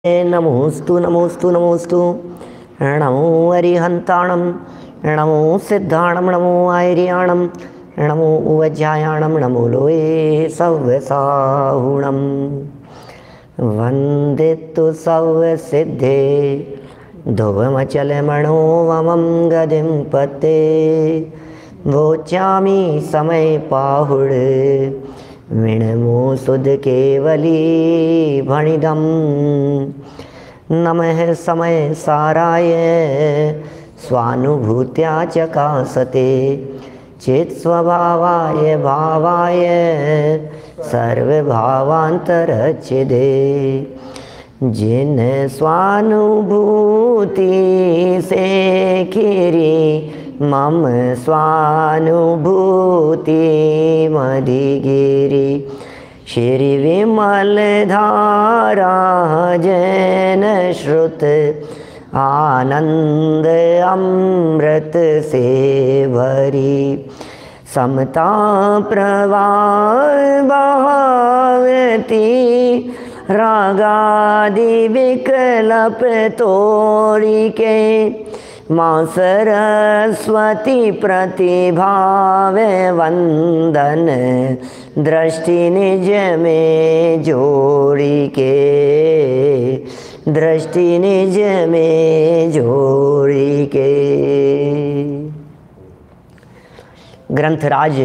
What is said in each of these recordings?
नमोस्तु नमोस्तु नमोस्तु नमो अरिहंताणं नमो सिद्धाणं नमो आयर्याणं नमो उवज्जायाणं नमो लोये सव्यसाहुणं वन्दे तु सव्यसिद्धे ध्रुवमचलमणोवमं गदिं पते वोचामि समय पाहुड विणमो सुध केवली भणिदम नमः समय साराय स्वानुभूत्या चकासते चेत स्वभावाय भावाय सर्वभावांतरच्छिदे जिन स्वानुभूति से खीरी मम स्वानुभूति मधिगिरि श्री विमल धारा जैन श्रुत आनंद अमृत से भरी समता प्रवाह बहावती रागादि विकल्प तोड़ी के माँ सरस्वती प्रतिभाव वंदन दृष्टि निज में जोड़ी के दृष्टि निज में जोड़ी के। ग्रंथराज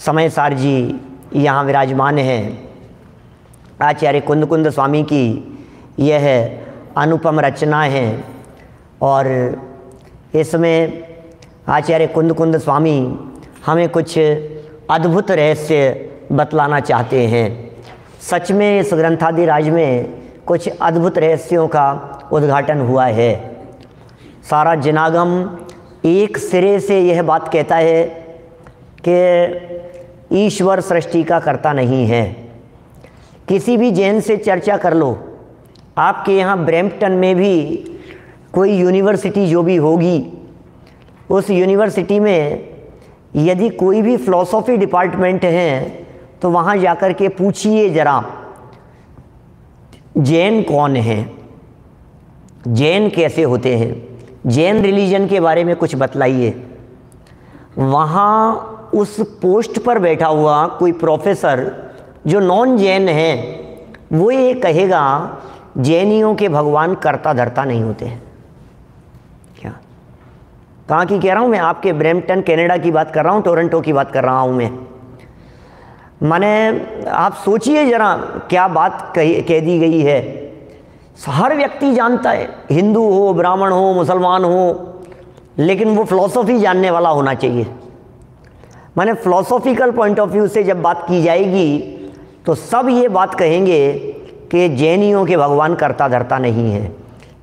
समय सार जी यहाँ विराजमान हैं। आचार्य कुंद कुंद स्वामी की यह अनुपम रचना है और इसमें आचार्य कुंद कुंद स्वामी हमें कुछ अद्भुत रहस्य बतलाना चाहते हैं। सच में इस ग्रंथादि राज में कुछ अद्भुत रहस्यों का उद्घाटन हुआ है। सारा जनागम एक सिरे से यह बात कहता है कि ईश्वर सृष्टि का कर्ता नहीं है। किसी भी जैन से चर्चा कर लो, आपके यहाँ ब्रैम्पटन में भी कोई यूनिवर्सिटी जो भी होगी, उस यूनिवर्सिटी में यदि कोई भी फ़िलॉसफ़ी डिपार्टमेंट है तो वहाँ जाकर के पूछिए ज़रा जैन कौन हैं, जैन कैसे होते हैं, जैन रिलीजन के बारे में कुछ बतलाइए। वहाँ उस पोस्ट पर बैठा हुआ कोई प्रोफेसर जो नॉन जैन है वो ये कहेगा जैनियों के भगवान कर्ता धर्ता नहीं होते हैं। क्या कहाँ की कह रहा हूँ मैं? आपके ब्रैम्पटन कनाडा की बात कर रहा हूँ, टोरंटो की बात कर रहा हूँ मैं। माने आप सोचिए ज़रा क्या बात कह दी गई है। हर व्यक्ति जानता है, हिंदू हो, ब्राह्मण हो, मुसलमान हो, लेकिन वो फ़िलॉसफ़ी जानने वाला होना चाहिए। माने फ़िलॉसॉफिकल पॉइंट ऑफ व्यू से जब बात की जाएगी तो सब ये बात कहेंगे कि जैनियों के भगवान कर्ता धर्ता नहीं है।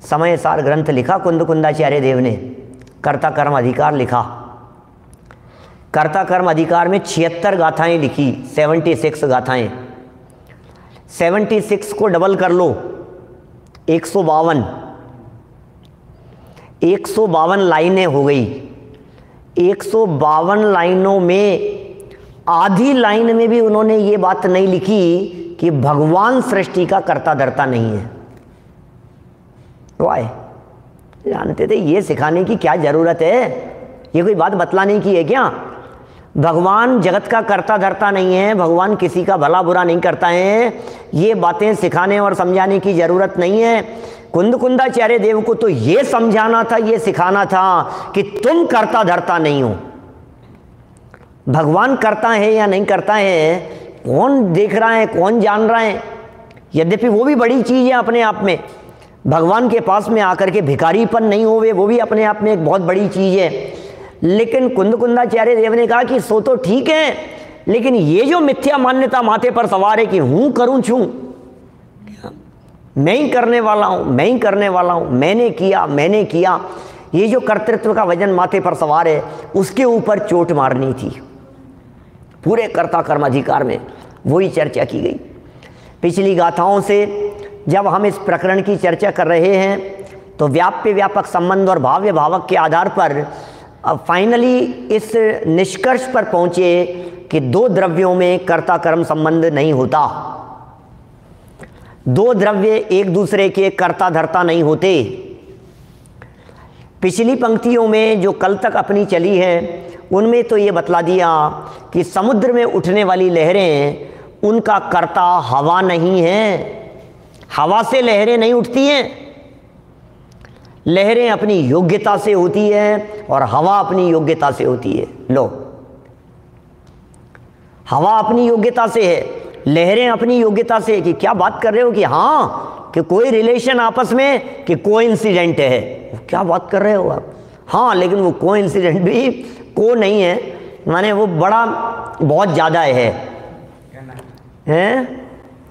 समय सार ग्रंथ लिखा कुंद कुंदाचार्य देव ने, कर्ता कर्म अधिकार लिखा। कर्ता कर्म अधिकार में 76 गाथाएं लिखी, 76 गाथाएं। 76 को डबल कर लो, 152 लाइनें हो गई। 152 लाइनों में आधी लाइन में भी उन्होंने ये बात नहीं लिखी कि भगवान सृष्टि का कर्ता धर्ता नहीं है। वाह, जानते थे ये सिखाने की क्या ज़रूरत है? ये कोई बात बतलाने की है क्या? भगवान जगत का कर्ता धर्ता नहीं है, भगवान किसी का भला बुरा नहीं करता है, ये बातें सिखाने और समझाने की ज़रूरत नहीं है। कुंद कुंदाचार्य देव को तो ये समझाना था, ये सिखाना था कि तुम कर्ता धर्ता नहीं हो। भगवान करता है या नहीं करता है, कौन देख रहा है, कौन जान रहा है? यद्यपि वो भी बड़ी चीज़ है अपने आप में। भगवान के पास में आकर के भिखारीपन नहीं होवे, वो भी अपने आप में एक बहुत बड़ी चीज़ है। लेकिन कुंद कुंदाचार्य देव ने कहा कि सो तो ठीक है, लेकिन ये जो मिथ्या मान्यता माथे पर सवार है कि हूँ करूँ छूँ, मैं ही करने वाला हूँ, मैं ही करने वाला हूँ, मैंने किया, ये जो कर्तृत्व का वजन माथे पर सवार है, उसके ऊपर चोट मारनी थी। पूरे कर्ता कर्म अधिकार में वही चर्चा की गई। पिछली गाथाओं से जब हम इस प्रकरण की चर्चा कर रहे हैं तो व्याप्य व्यापक संबंध और भाव्य भावक के आधार पर फाइनली इस निष्कर्ष पर पहुंचे कि दो द्रव्यों में कर्ता कर्म संबंध नहीं होता। दो द्रव्य एक दूसरे के कर्ता धर्ता नहीं होते। पिछली पंक्तियों में जो कल तक अपनी चली है उनमें तो ये बतला दिया कि समुद्र में उठने वाली लहरें, उनका कर्ता हवा नहीं है। हवा से लहरें नहीं उठती हैं, लहरें अपनी योग्यता से होती है और हवा अपनी योग्यता से होती है। लो, हवा अपनी योग्यता से है, लहरें अपनी योग्यता से। कि क्या बात कर रहे हो कि हाँ कि कोई रिलेशन आपस में कि कोइंसिडेंट है। क्या बात कर रहे हो आप? हाँ, लेकिन वो कोइंसिडेंट भी को नहीं है, माने वो बड़ा बहुत ज़्यादा है,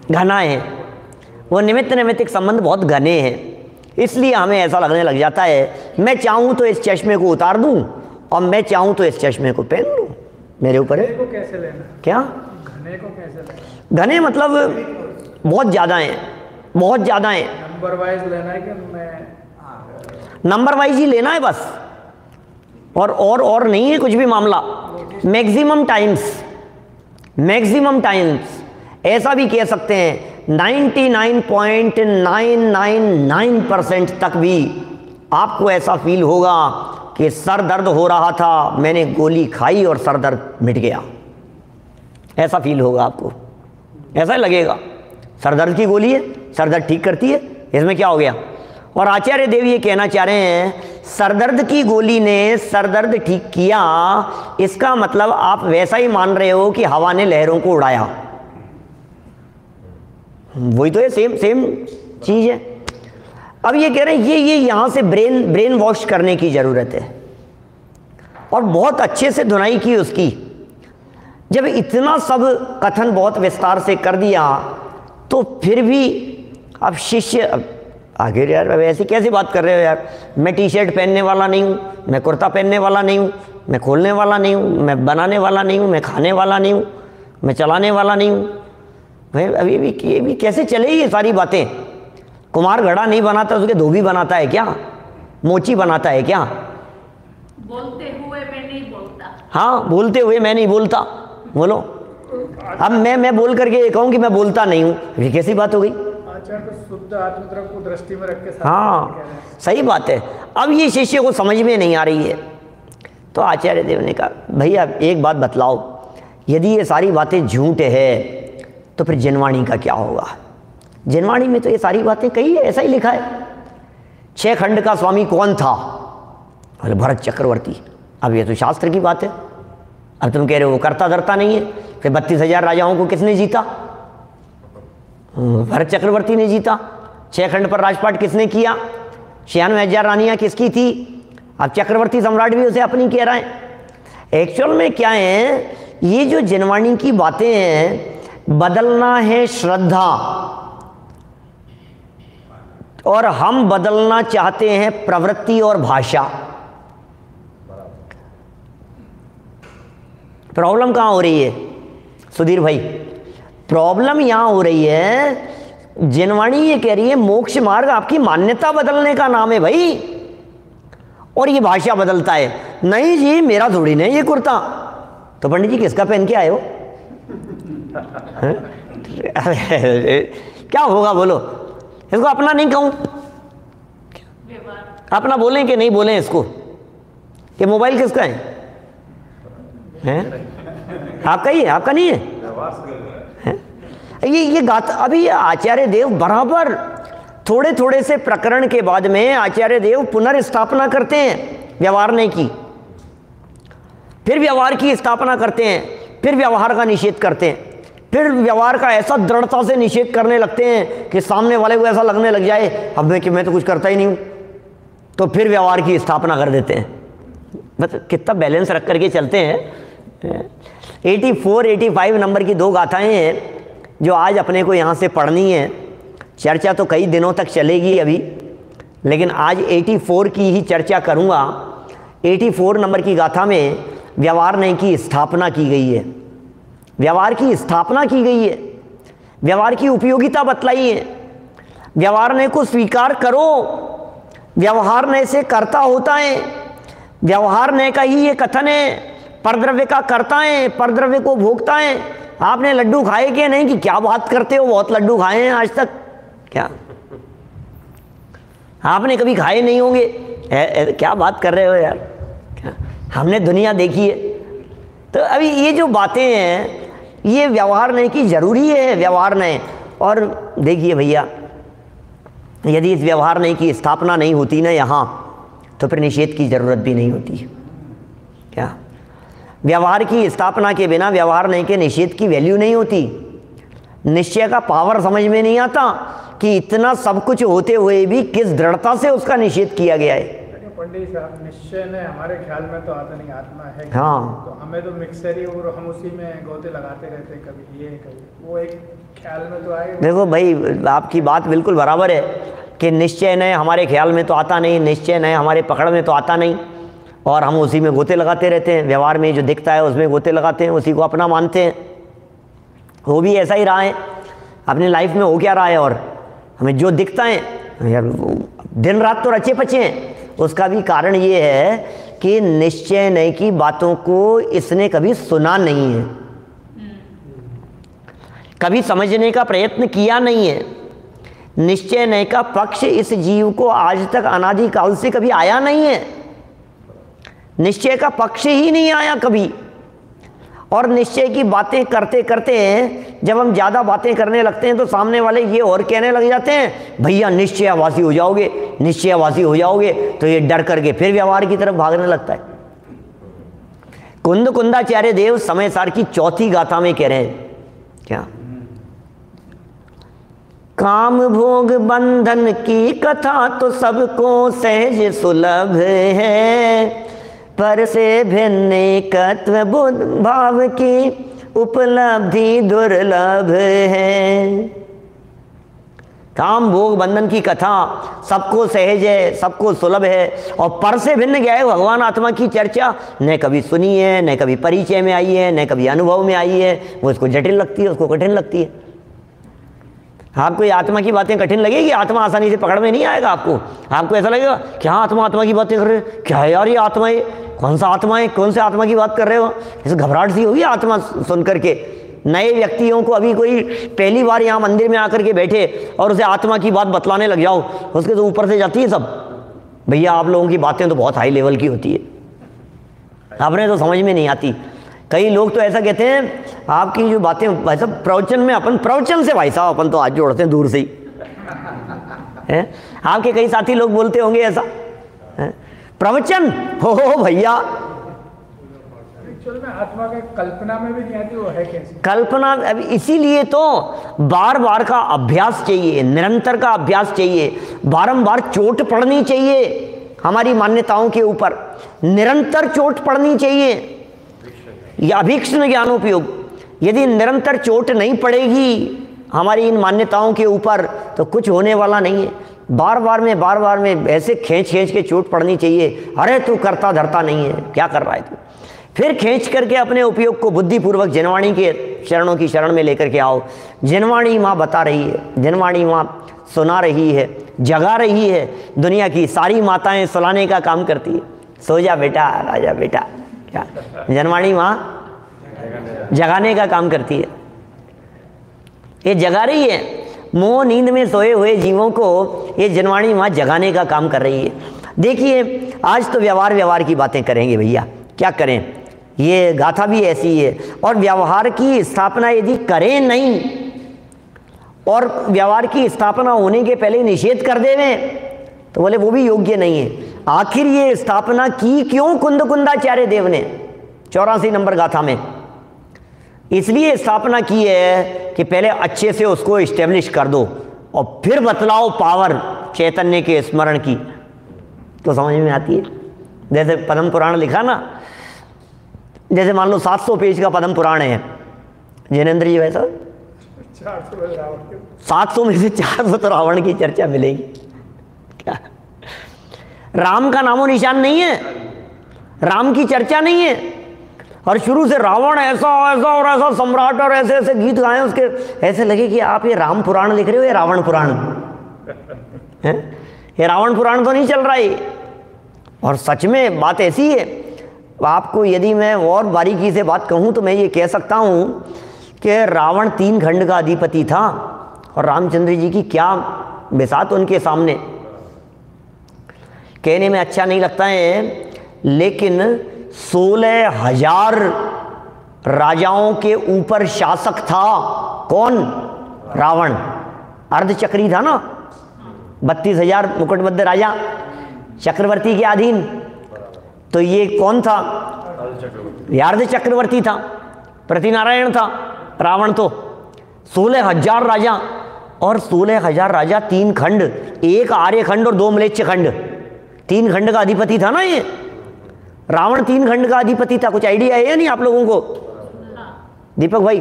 घना है। वो निमित्त नैमित्तिक संबंध बहुत घने हैं, इसलिए हमें ऐसा लगने लग जाता है मैं चाहूँ तो इस चश्मे को उतार दूँ और मैं चाहूँ तो इस चश्मे को पहन लूँ। मेरे ऊपर है। को कैसे लेना? क्या घने को कैसे लेना? घने मतलब बहुत ज़्यादा हैं, बहुत ज़्यादा हैं। नंबर वाइज लेना है कि मैं नंबर वाइज ही लेना है बस, और नहीं है कुछ भी मामला। मैक्सिमम टाइम्स ऐसा भी कह सकते हैं 99.999% तक भी आपको ऐसा फील होगा कि सर दर्द हो रहा था, मैंने गोली खाई और सर दर्द मिट गया। ऐसा फील होगा आपको, ऐसा लगेगा सर दर्द की गोली है, सर दर्द ठीक करती है, इसमें क्या हो गया। और आचार्य देव ये कहना चाह रहे हैं सरदर्द की गोली ने सरदर्द ठीक किया, इसका मतलब आप वैसा ही मान रहे हो कि हवा ने लहरों को उड़ाया। वही तो है, सेम चीज है। अब ये कह रहे हैं ये यहां से ब्रेन वॉश करने की जरूरत है और बहुत अच्छे से धुनाई की उसकी। जब इतना सब कथन बहुत विस्तार से कर दिया तो फिर भी अब शिष्य आगे, यार ऐसी कैसी बात कर रहे हो यार, मैं टी शर्ट पहनने वाला नहीं हूँ, मैं कुर्ता पहनने वाला नहीं हूँ, मैं खोलने वाला नहीं हूँ, मैं बनाने वाला नहीं हूँ, मैं खाने वाला नहीं हूँ, मैं चलाने वाला नहीं हूँ। भाई अभी भी ये भी कैसे चले ये सारी बातें। कुमार घड़ा नहीं बनाता उसके धोबी बनाता है क्या, मोची बनाता है क्या? बोलते हुए मैं नहीं बोलता। हाँ, बोलते हुए मैं नहीं बोलता। बोलो, अब मैं बोल करके कहूँ कि मैं बोलता नहीं हूँ, ये कैसी बात हो गई? आचार्य को शुद्ध आत्मतर्क को दृष्टि में रख के हाँ, सही बात है। अब ये शिष्य को समझ में नहीं आ रही है, तो आचार्य देव ने कहा भैया एक बात बतलाओ, यदि ये सारी बातें झूठ है तो फिर जिनवाणी का क्या होगा? जिनवाणी में तो ये सारी बातें कही है, ऐसा ही लिखा है। 6 खंड का स्वामी कौन था? बोले भरत चक्रवर्ती। अब ये तो शास्त्र की बात है। अब तुम कह रहे हो वो करता धरता नहीं है, फिर 32,000 राजाओं को किसने जीता? भरत चक्रवर्ती ने जीता। 6 खंड पर राजपाट किसने किया? 96,000 रानियां किसकी थी? अब चक्रवर्ती सम्राट भी उसे अपनी कह रहा है। एक्चुअल में क्या है, ये जो जिनवाणी की बातें हैं, बदलना है श्रद्धा और हम बदलना चाहते हैं प्रवृत्ति और भाषा। प्रॉब्लम कहां हो रही है सुधीर भाई? प्रॉब्लम यहां हो रही है, जिनवाणी ये कह रही है मोक्ष मार्ग आपकी मान्यता बदलने का नाम है भाई, और ये भाषा बदलता है। नहीं जी, मेरा थोड़ी नहीं ये कुर्ता। तो पंडित जी किसका पहन के आए हो? क्या होगा बोलो? इसको अपना नहीं कहूं, अपना बोलें कि नहीं बोलें इसको? ये मोबाइल किसका है? आपका ही है, आपका नहीं है? ये गाथा अभी आचार्य देव बराबर थोड़े थोड़े से प्रकरण के बाद में आचार्य देव पुनर्स्थापना करते हैं व्यवहारने की, फिर व्यवहार की स्थापना करते हैं, फिर व्यवहार का निषेध करते हैं, फिर व्यवहार का ऐसा दृढ़ता से निषेध करने लगते हैं कि सामने वाले को ऐसा लगने लग जाए अब मैं तो कुछ करता ही नहीं हूँ, तो फिर व्यवहार की स्थापना कर देते हैं। मतलब कितना बैलेंस रख करके चलते हैं। 84-85 नंबर की 2 गाथाएं हैं जो आज अपने को यहाँ से पढ़नी है। चर्चा तो कई दिनों तक चलेगी अभी, लेकिन आज 84 की ही चर्चा करूँगा। 84 नंबर की गाथा में व्यवहारने की स्थापना की गई है, व्यवहार की स्थापना की गई है, व्यवहार की उपयोगिता बतलाई है। व्यवहारने को स्वीकार करो, व्यवहारने से कर्ता होता है, व्यवहारने का ही ये कथन है। परद्रव्य का कर्ता है, परद्रव्य को भोगता है। आपने लड्डू खाए कि नहीं? कि क्या बात करते हो, बहुत लड्डू खाए हैं आज तक। क्या आपने कभी खाए नहीं होंगे? क्या बात कर रहे हो यार, क्या हमने दुनिया देखी है। तो अभी ये जो बातें हैं ये व्यवहार नहीं की जरूरी है, व्यवहार नहीं। और देखिए भैया, यदि इस व्यवहार नहीं की स्थापना नहीं होती ना यहाँ, तो फिर निषेध की जरूरत भी नहीं होती है। क्या व्यवहार की स्थापना के बिना व्यवहार नहीं के निषेध की वैल्यू नहीं होती। निश्चय का पावर समझ में नहीं आता कि इतना सब कुछ होते हुए भी किस दृढ़ता से उसका निषेध किया गया है। पंडित साहब, निश्चय ने हमारे ख्याल में तो आता नहीं, आत्मा है। हाँ, तो हमें तो मिक्सर ही, और हम उसी में गोते लगाते रहते, कभी ये कभी वो, एक ख्याल में तो आए। देखो भाई, आपकी बात बिल्कुल बराबर है कि निश्चय नहीं हमारे ख्याल में तो आता नहीं, निश्चय नहीं हमारे पकड़ में तो आता नहीं, और हम उसी में गोते लगाते रहते हैं। व्यवहार में जो दिखता है उसमें गोते लगाते हैं, उसी को अपना मानते हैं। वो भी ऐसा ही रहा है अपनी लाइफ में, हो क्या रहा है। और हमें जो दिखता है यार, दिन रात तो रचे पचे हैं। उसका भी कारण ये है कि निश्चय नहीं की बातों को इसने कभी सुना नहीं है, कभी समझने का प्रयत्न किया नहीं है। निश्चय नहीं का पक्ष इस जीव को आज तक अनादि काल से कभी आया नहीं है। निश्चय का पक्ष ही नहीं आया कभी। और निश्चय की बातें करते करते जब हम ज़्यादा बातें करने लगते हैं तो सामने वाले ये और कहने लग जाते हैं, भैया निश्चयवासी हो जाओगे, निश्चयवासी हो जाओगे। तो ये डर करके फिर व्यवहार की तरफ भागने लगता है। कुंद कुंदाचार्य देव समय सार की चौथी गाथा में कह रहे हैं क्या, काम भोग बंधन की कथा तो सबको सहज सुलभ है, पर से भिन्न एकत्व बुद्ध भाव की उपलब्धि दुर्लभ है। काम भोग बंधन की कथा सबको सहज है, सबको सुलभ है, और पर से भिन्न क्या है, भगवान आत्मा की चर्चा न कभी सुनी है, न कभी परिचय में आई है, न कभी अनुभव में आई है। वो उसको जटिल लगती है, उसको कठिन लगती है। आपको ये आत्मा की बातें कठिन लगेगी, आत्मा आसानी से पकड़ में नहीं आएगा आपको। आपको ऐसा लगेगा क्या आत्मा आत्मा की बातें कर रहे हो, क्या है यार ये आत्मा है, कौन सा आत्मा है, कौन से आत्मा की बात कर रहे हो। ऐसे घबराहट सी होगी आत्मा सुन करके। नए व्यक्तियों को अभी कोई पहली बार यहाँ मंदिर में आकर के बैठे और उसे आत्मा की बात बतलाने लग जाओ, उसके तो ऊपर से जाती है सब। भैया आप लोगों की बातें तो बहुत हाई लेवल की होती है, आपने तो समझ में नहीं आती। कई लोग तो ऐसा कहते हैं आपकी जो बातें भाई साहब प्रवचन में, अपन प्रवचन से भाई साहब अपन तो हाथ जोड़ते हैं दूर से ही है। आपके कई साथी लोग बोलते होंगे ऐसा है? प्रवचन हो भैया, एक्चुअल में आत्मा के कल्पना में भी नहीं आती, वो है कैसे कल्पना। अब इसीलिए तो बार बार का अभ्यास चाहिए, निरंतर का अभ्यास चाहिए, बारंबार चोट पड़नी चाहिए हमारी मान्यताओं के ऊपर, निरंतर चोट पड़नी चाहिए। यह अभीक्ष्ण ज्ञानोपयोग, यदि निरंतर चोट नहीं पड़ेगी हमारी इन मान्यताओं के ऊपर तो कुछ होने वाला नहीं है। बार बार में ऐसे खींच के चोट पड़नी चाहिए। अरे तू करता धरता नहीं है, क्या कर रहा है तू। फिर खींच करके अपने उपयोग को बुद्धिपूर्वक जनवाणी के चरणों की शरण में लेकर के आओ। जनवाणी माँ बता रही है, जनवाणी माँ सुना रही है, जगा रही है। दुनिया की सारी माताएं सुलाने का काम करती है। सो जा बेटा, राजा बेटा, क्या जनवाणी माँ जगाने का काम करती है। ये जगा रही है, मोह नींद में सोए हुए जीवों को ये जनवाणी माँ जगाने का काम कर रही है। देखिए आज तो व्यवहार की बातें करेंगे भैया, क्या करें, ये गाथा भी ऐसी है। और व्यवहार की स्थापना यदि करें नहीं और व्यवहार की स्थापना होने के पहले निषेध कर देवे तो बोले वो भी योग्य नहीं है। आखिर ये स्थापना की क्यों कुंद कुंदाचार्य देव ने 84 नंबर गाथा में? इसलिए स्थापना की है कि पहले अच्छे से उसको इस्टेब्लिश कर दो और फिर बतलाओ पावर चैतन्य के स्मरण की, तो समझ में आती है। जैसे पद्म पुराण लिखा ना, जैसे मान लो 700 पेज का पद्म पुराण है जिनेंद्र जी, वैसा 700 में से 400 तो रावण की चर्चा मिलेगी। क्या राम का नामो निशान नहीं है, राम की चर्चा नहीं है। और शुरू से रावण ऐसा ऐसा और ऐसा सम्राट और ऐसे ऐसे गीत गाए उसके, ऐसे लगे कि आप ये राम पुराण लिख रहे हो, ये रावण पुराण है। ये रावण पुराण तो नहीं चल रहा है। और सच में बात ऐसी है, आपको यदि मैं और बारीकी से बात कहूँ तो मैं ये कह सकता हूँ कि रावण 3 खंड का अधिपति था और रामचंद्र जी की क्या बिसात उनके सामने। कहने में अच्छा नहीं लगता है, लेकिन 16,000 राजाओं के ऊपर शासक था। कौन? रावण। अर्धचक्री था ना, 32,000 मुकुटबद्ध राजा चक्रवर्ती के अधीन। तो ये कौन था? अर्ध चक्रवर्ती था, प्रतिनारायण था रावण। तो 16,000 राजा, और 16,000 राजा 3 खंड, एक आर्यखंड और 2 म्लेच्छ खंड। 3 खंड का अधिपति था ना ये रावण, 3 खंड का अधिपति था। कुछ आइडिया है या नहीं आप लोगों को दीपक भाई?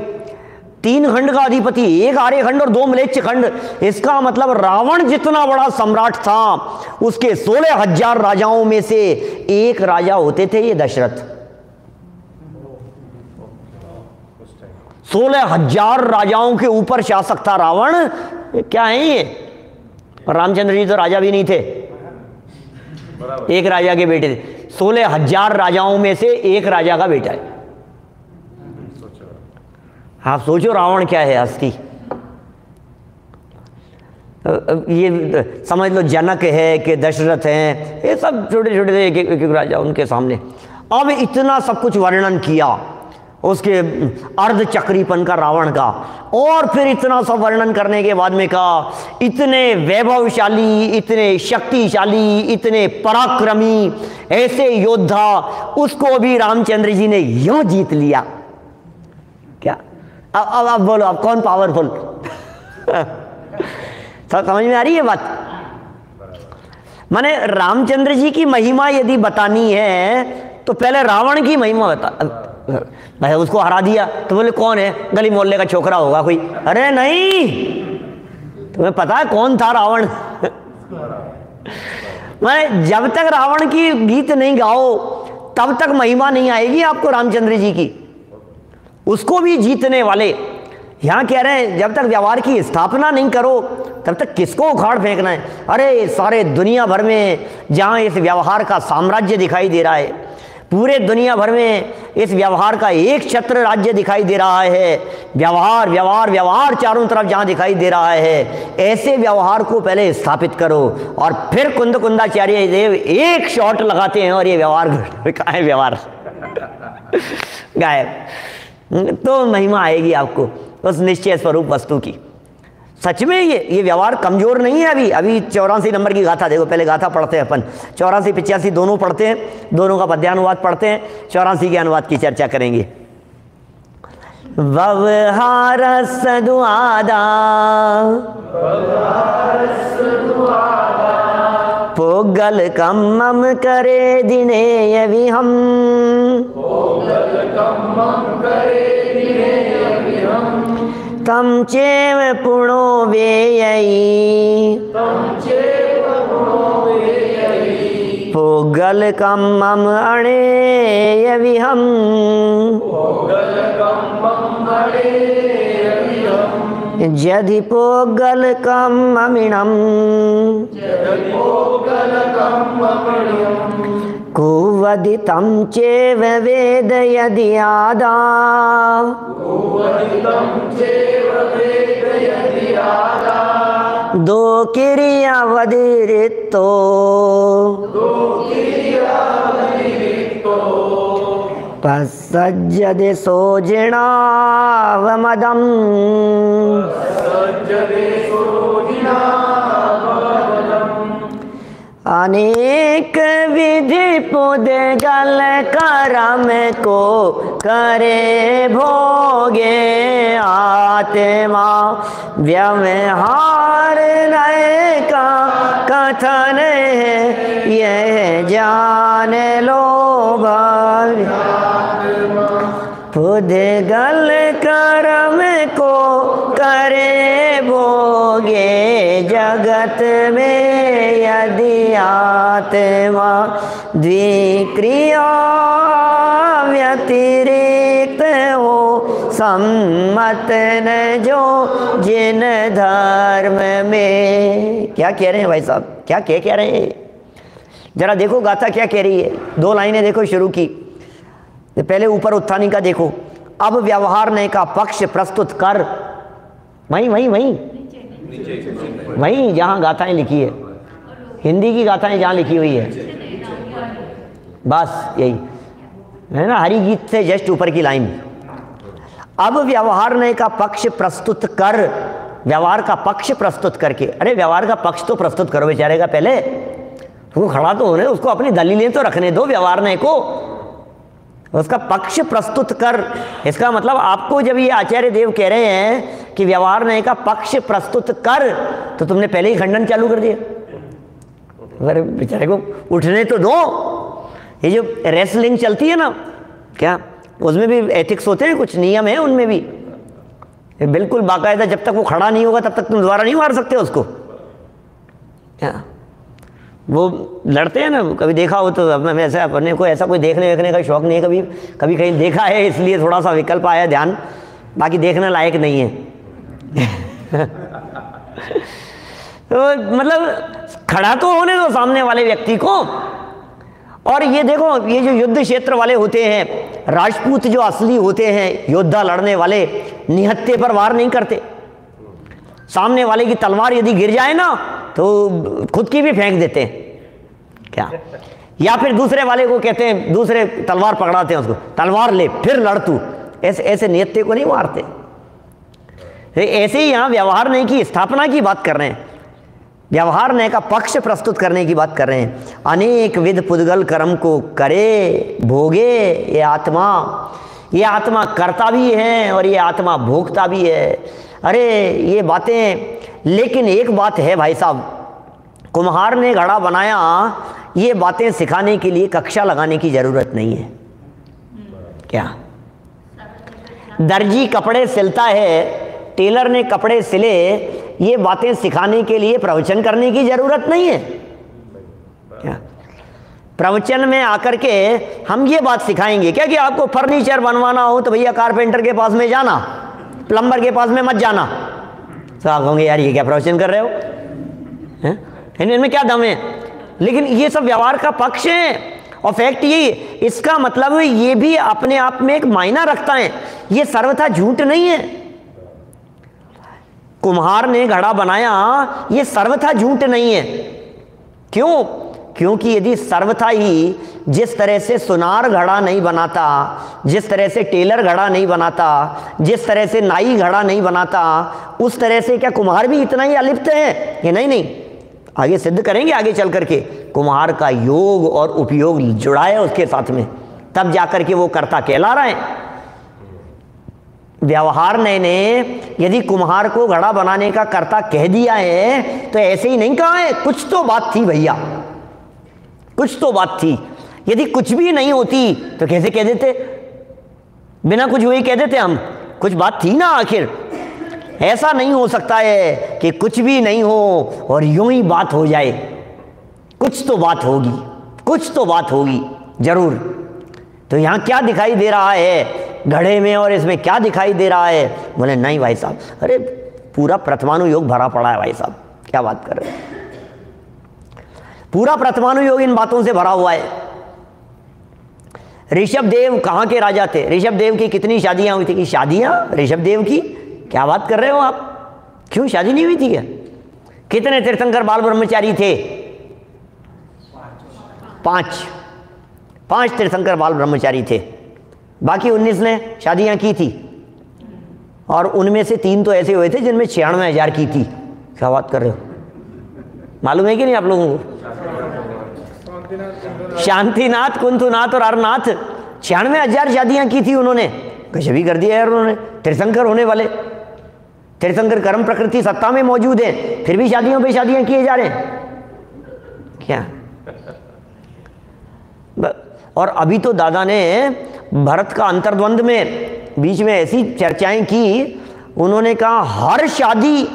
3 खंड का अधिपति, एक आर्यखंड और 2 म्लेच्छ खंड। इसका मतलब रावण जितना बड़ा सम्राट था, उसके 16,000 राजाओं में से एक राजा होते थे ये दशरथ। 16,000 राजाओं के ऊपर शासक था रावण। क्या है ये? और रामचंद्र जी तो राजा भी नहीं थे, एक राजा के बेटे थे। 16,000 राजाओं में से एक राजा का बेटा है। आप सोचो रावण क्या है हस्ती। ये समझ लो जनक है कि दशरथ हैं, ये सब छोटे छोटे थे, एक राजा उनके सामने। अब इतना सब कुछ वर्णन किया उसके अर्धचक्रीपन का, रावण का, और फिर इतना सब वर्णन करने के बाद में कहा इतने वैभवशाली, इतने शक्तिशाली, इतने पराक्रमी ऐसे योद्धा, उसको भी रामचंद्र जी ने यूं जीत लिया। क्या अब बोलो, अब कौन पावरफुल? सब समझ में आ रही है बात? माने रामचंद्र जी की महिमा यदि बतानी है तो पहले रावण की महिमा बता। भाई उसको हरा दिया तो बोले कौन है? गली मोहल्ले का छोकरा होगा कोई। अरे नहीं, तुम्हें पता है कौन था रावण? मैं जब तक रावण की गीत नहीं गाओ तब तक महिमा नहीं आएगी आपको रामचंद्र जी की। उसको भी जीतने वाले यहां कह रहे हैं, जब तक व्यवहार की स्थापना नहीं करो तब तक किसको उखाड़ फेंकना है? अरे सारे दुनिया भर में जहां इस व्यवहार का साम्राज्य दिखाई दे रहा है, पूरे दुनिया भर में इस व्यवहार का एक छत्र राज्य दिखाई दे रहा है। व्यवहार व्यवहार व्यवहार चारों तरफ जहां दिखाई दे रहा है, ऐसे व्यवहार को पहले स्थापित करो और फिर कुंदाचार्य देव एक शॉट लगाते हैं और ये व्यवहार कहाँ है? व्यवहार गायब। तो महिमा आएगी आपको उस निश्चय स्वरूप वस्तु की। सच में ये व्यवहार कमजोर नहीं है। अभी 84 नंबर की गाथा देखो, पहले गाथा पढ़ते हैं अपन, 84 85 दोनों पढ़ते हैं, दोनों का पद्यानुवाद पढ़ते हैं, 84 के अनुवाद की चर्चा करेंगे। व्यवहार सदुआदा पोगल कम्मम करे दिने यवि हम, तम चेव पुणो वेयई, पोगल कम्मम अणे विहम, यदि पोगल कम्ममिणम कुवदितं चेव वेद यदि आदा, दो क्रियावधिरितो पसज्जदे सोजिणावमदम्, अनेक विधि पुद्गल कर्म को करे भोगे, आत्मा व्यवहार नय का कथन है, यह जान लो भाई। पुद्गल कर्म को करे भोगे, जगत में यदि आत्मा द्विक्रिया व्यतिरिक्त हो, सम्मत न जो जिन धर्म में। क्या कह रहे हैं भाई साहब? क्या कह रहे हैं? जरा देखो गाथा क्या कह रही है। 2 लाइनें देखो शुरू की, पहले ऊपर उत्थानी का देखो। अब व्यवहार ने का पक्ष प्रस्तुत कर, वहीं वहीं जहाँ गाथाएं लिखी है, हिंदी की गाथाएं जहाँ लिखी हुई है, बस यही है ना, हरि गीत से जस्ट ऊपर की लाइन। अब व्यवहार का पक्ष प्रस्तुत कर, व्यवहार का पक्ष प्रस्तुत करके, अरे व्यवहार का पक्ष तो प्रस्तुत करो बेचारे का, पहले वो खड़ा तो होने, उसको अपनी दलीलें तो रखने दो व्यवहार को, उसका पक्ष प्रस्तुत कर। इसका मतलब आपको जब ये आचार्य देव कह रहे हैं कि व्यवहार का पक्ष प्रस्तुत कर, तो तुमने पहले ही खंडन चालू कर दिया। अरे बेचारे को उठने तो दो। ये जो रेसलिंग चलती है ना, क्या उसमें भी एथिक्स होते हैं, कुछ नियम है उनमें भी, बिल्कुल बाकायदा। जब तक वो खड़ा नहीं होगा तब तक तुम दोबारा नहीं मार सकते उसको। क्या वो लड़ते हैं ना, कभी देखा हो तो, वैसे अपने को ऐसा कोई देखने वेखने का शौक नहीं है, कभी कभी कहीं देखा है इसलिए थोड़ा सा विकल्प आया ध्यान, बाकी देखने लायक नहीं है। तो मतलब खड़ा तो होने दो सामने वाले व्यक्ति को। और ये देखो, ये जो युद्ध क्षेत्र वाले होते हैं, राजपूत जो असली होते हैं योद्धा लड़ने वाले, निहत्थे पर वार नहीं करते। सामने वाले की तलवार यदि गिर जाए ना तो खुद की भी फेंक देते हैं, क्या, या फिर दूसरे वाले को कहते हैं, दूसरे तलवार पकड़ाते हैं उसको, तलवार ले फिर लड़ तू। ऐसे ऐसे निहत्थे को नहीं मारते। ऐसे ही यहाँ व्यवहार नहीं की स्थापना की बात कर रहे हैं, व्यवहार ने का पक्ष प्रस्तुत करने की बात कर रहे हैं। अनेक विध पुद्गल कर्म को करे भोगे ये आत्मा करता भी है और ये आत्मा भोगता भी है। अरे ये बातें, लेकिन एक बात है भाई साहब, कुम्हार ने घड़ा बनाया, ये बातें सिखाने के लिए कक्षा लगाने की जरूरत नहीं है। क्या दर्जी कपड़े सिलता है, टेलर ने कपड़े सिले, ये बातें सिखाने के लिए प्रवचन करने की जरूरत नहीं है। क्या प्रवचन में आकर के हम ये बात सिखाएंगे क्या कि आपको फर्नीचर बनवाना हो तो भैया कारपेंटर के पास में जाना, प्लम्बर के पास में मत जाना। तो आप कहोगे यार ये क्या प्रवचन कर रहे हो, इनमें क्या दम है? लेकिन ये सब व्यवहार का पक्ष है। और फैक्ट ये, इसका मतलब ये भी अपने आप में एक मायना रखता है, ये सर्वथा झूठ नहीं है। कुम्हार ने घड़ा बनाया, ये सर्वथा झूठ नहीं है। क्यों? क्योंकि यदि सर्वथा ही जिस तरह से सुनार घड़ा नहीं बनाता, जिस तरह से टेलर घड़ा नहीं बनाता, जिस तरह से नाई घड़ा नहीं बनाता, उस तरह से क्या कुम्हार भी इतना ही अलिप्त है? ये नहीं, आगे सिद्ध करेंगे आगे चल करके। कुम्हार का योग और उपयोग जुड़ा है उसके साथ में, तब जाकर के वो कर्ता कहला रहा है। व्यवहार ने यदि कुम्हार को घड़ा बनाने का कर्ता कह दिया है तो ऐसे ही नहीं कहा है, कुछ तो बात थी भैया, कुछ तो बात थी। यदि कुछ भी नहीं होती तो कैसे कह देते? बिना कुछ हुए कह देते हम, कुछ बात थी ना आखिर। ऐसा नहीं हो सकता है कि कुछ भी नहीं हो और यूं ही बात हो जाए, कुछ तो बात होगी, कुछ तो बात होगी जरूर। तो यहाँ क्या दिखाई दे रहा है घड़े में और इसमें, क्या दिखाई दे रहा है? बोले नहीं भाई साहब, अरे पूरा प्रथमानु योग भरा पड़ा है भाई साहब, क्या बात कर रहे हैं, पूरा प्रथमानु योग इन बातों से भरा हुआ है। ऋषभ देव कहाँ के राजा थे? ऋषभ देव की कितनी शादियां हुई थी? कि शादियां ऋषभ देव की, क्या बात कर रहे हो आप? क्यों शादी नहीं हुई थी क्या? कितने तीर्थंकर बाल ब्रह्मचारी थे? 5 तीर्थंकर बाल ब्रह्मचारी थे, बाकी 19 ने शादियां की थी, और उनमें से 3 तो ऐसे हुए थे जिनमें 96,000 की थी। क्या बात कर रहे हो? मालूम है कि नहीं आप लोगों को? शांतिनाथ, कुंथुनाथ और अरनाथ, 96,000 शादियां की थी उन्होंने। गजब ही कर दिया यार उन्होंने। तीर्थंकर होने वाले, तीर्थंकर कर्म प्रकृति सत्ता में मौजूद है, फिर भी शादियों पे शादियां किए जा रहे हैं क्या? और अभी तो दादा ने भरत का अंतर्द्वंद में बीच में ऐसी चर्चाएं की, उन्होंने कहा हर शादी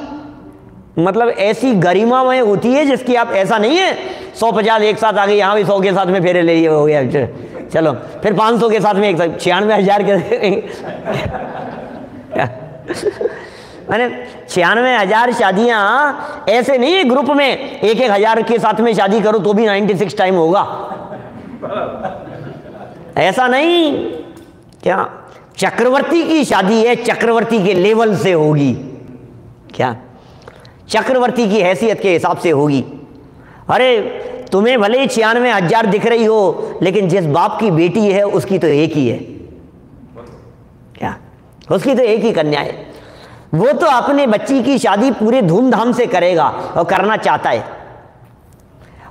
मतलब ऐसी गरिमामय होती है जिसकी आप, ऐसा नहीं है 150 एक साथ आ गए, यहाँ भी 100 के साथ में फेरे ले लिए, हो गया चलो, फिर 500 के साथ में एक साथ 96,000 के मैंने 96,000 शादियां ऐसे नहीं है ग्रुप में 1,000 के साथ में शादी करो तो भी 96 टाइम होगा, ऐसा नहीं। क्या चक्रवर्ती की शादी है, चक्रवर्ती के लेवल से होगी। क्या चक्रवर्ती की हैसियत के हिसाब से होगी। अरे तुम्हें भले ही 96,000 दिख रही हो, लेकिन जिस बाप की बेटी है उसकी तो एक ही है, क्या उसकी तो एक ही कन्या है। वो तो अपने बच्ची की शादी पूरे धूमधाम से करेगा और करना चाहता है,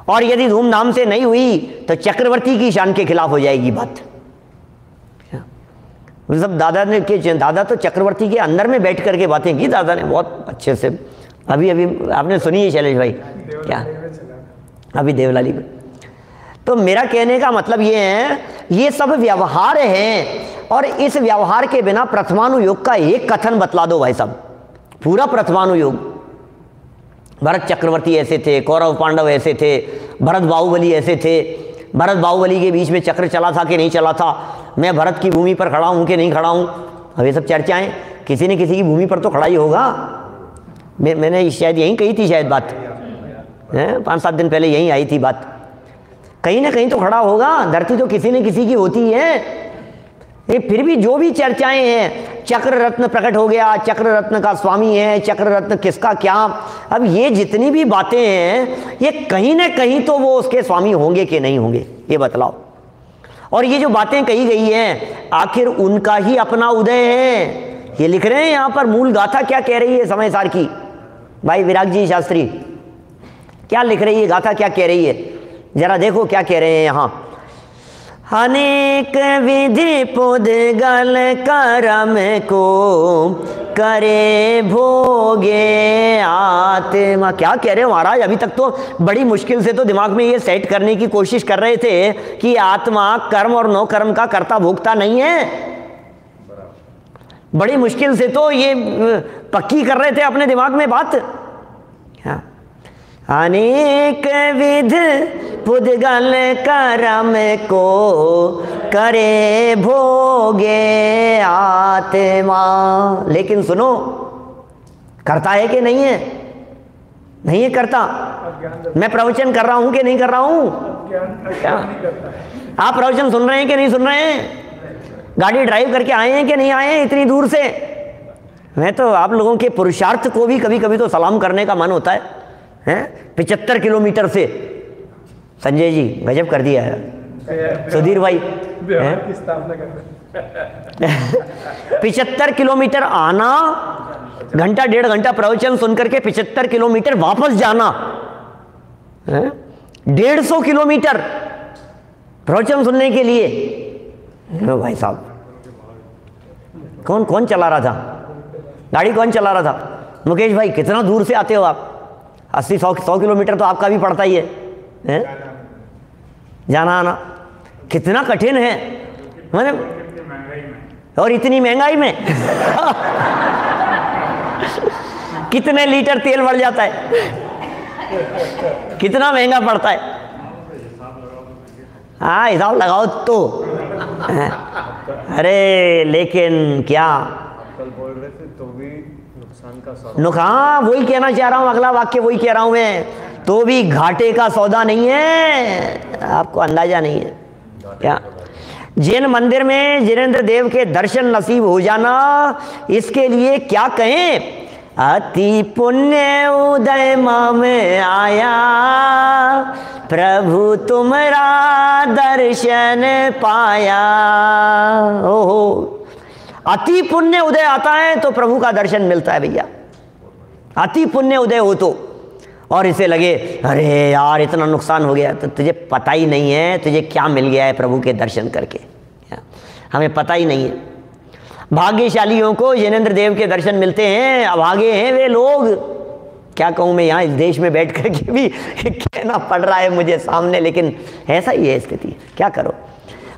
और यदि धूमधाम से नहीं हुई तो चक्रवर्ती की शान के खिलाफ हो जाएगी बात। सब दादा तो चक्रवर्ती के अंदर में बैठ करके बातें की दादा ने बहुत अच्छे से। अभी आपने सुनी है शैलेश भाई, क्या अभी देवलाली में। तो मेरा कहने का मतलब ये है, ये सब व्यवहार हैं, और इस व्यवहार के बिना प्रथमानुयोग का एक कथन बतला दो भाई साहब, पूरा प्रथमानुयोग। भरत चक्रवर्ती ऐसे थे, कौरव पांडव ऐसे थे, भरत बाहुबली ऐसे थे, भरत बाहुबली के बीच में चक्र चला था कि नहीं चला था, मैं भरत की भूमि पर खड़ा हूं कि नहीं खड़ा हूं। अब ये सब चर्चाएं, किसी न किसी की भूमि पर तो खड़ा ही होगा। मैंने शायद यहीं कही थी, शायद बात 5-7 दिन पहले यहीं आई थी बात। कहीं ना कहीं तो खड़ा होगा, धरती तो किसी न किसी की होती है। ये फिर भी जो भी चर्चाएं हैं, चक्र रत्न प्रकट हो गया, चक्र रत्न का स्वामी है, चक्र रत्न किसका क्या, अब ये जितनी भी बातें हैं, ये कहीं ना कहीं तो वो उसके स्वामी होंगे कि नहीं होंगे, ये बतलाओ। और ये जो बातें कही गई हैं, आखिर उनका ही अपना उदय है। ये लिख रहे हैं यहाँ पर, मूल गाथा क्या कह रही है समय सार की, भाई विराग जी शास्त्री क्या लिख रही है, गाथा क्या कह रही है, जरा देखो क्या कह रहे हैं यहाँ। अनेक विधि पुद्गल कर्म को करे भोगे आत्मा। क्या कह रहे हो महाराज, अभी तक तो बड़ी मुश्किल से तो दिमाग में ये सेट करने की कोशिश कर रहे थे कि आत्मा कर्म और नो कर्म का कर्ता भोगता नहीं है। बड़ी मुश्किल से तो ये पक्की कर रहे थे अपने दिमाग में बात। हाँ, अनेक विध पुद्गल कर्म को करे भोगे आत्मा। लेकिन सुनो, करता है कि नहीं है? नहीं है करता। मैं प्रवचन कर रहा हूं कि नहीं कर रहा हूं? आप प्रवचन सुन रहे हैं कि नहीं सुन रहे हैं? गाड़ी ड्राइव करके आए हैं कि नहीं आए हैं इतनी दूर से? मैं तो आप लोगों के पुरुषार्थ को भी कभी कभी तो सलाम करने का मन होता है। 75 किलोमीटर से, संजय जी गजब कर दिया है, सुधीर भाई की स्थापना कर 75 किलोमीटर आना, घंटा 1.5 घंटा प्रवचन सुनकर के 75 किलोमीटर वापस जाना, 150 किलोमीटर प्रवचन सुनने के लिए। भाई साहब, कौन कौन चला रहा था गाड़ी, कौन चला रहा था? मुकेश भाई, कितना दूर से आते हो आप? 80-100 किलोमीटर तो आपका भी पड़ता ही है, जाना आना कितना कठिन है, मतलब और इतनी महंगाई में कितने लीटर तेल बढ़ जाता है, कितना महंगा पड़ता है। हाँ, हिसाब लगाओ तो। अरे लेकिन क्या कल बोल रहे थे तो भी नुकसान का सौदा। नुकसान, वही कहना चाह रहा हूं, अगला वाक्य वही कह रहा हूं मैं, तो भी घाटे का सौदा नहीं है। आपको अंदाजा नहीं है क्या? जिन मंदिर में जिनेंद्र देव के दर्शन नसीब हो जाना, इसके लिए क्या कहें? अति पुण्य उदय में आया, प्रभु तुम्हारा दर्शन पाया। ओहो, अति पुण्य उदय आता है तो प्रभु का दर्शन मिलता है भैया। अति पुण्य उदय हो तो, और इसे लगे अरे यार इतना नुकसान हो गया, तो तुझे पता ही नहीं है तुझे क्या मिल गया है प्रभु के दर्शन करके, हमें पता ही नहीं है। भाग्यशालियों को जिनेंद्र देव के दर्शन मिलते हैं, अभागे हैं वे लोग। क्या कहूँ मैं, यहाँ इस देश में बैठ कर के भी कहना पड़ रहा है मुझे सामने, लेकिन ऐसा ही है स्थिति, क्या करो,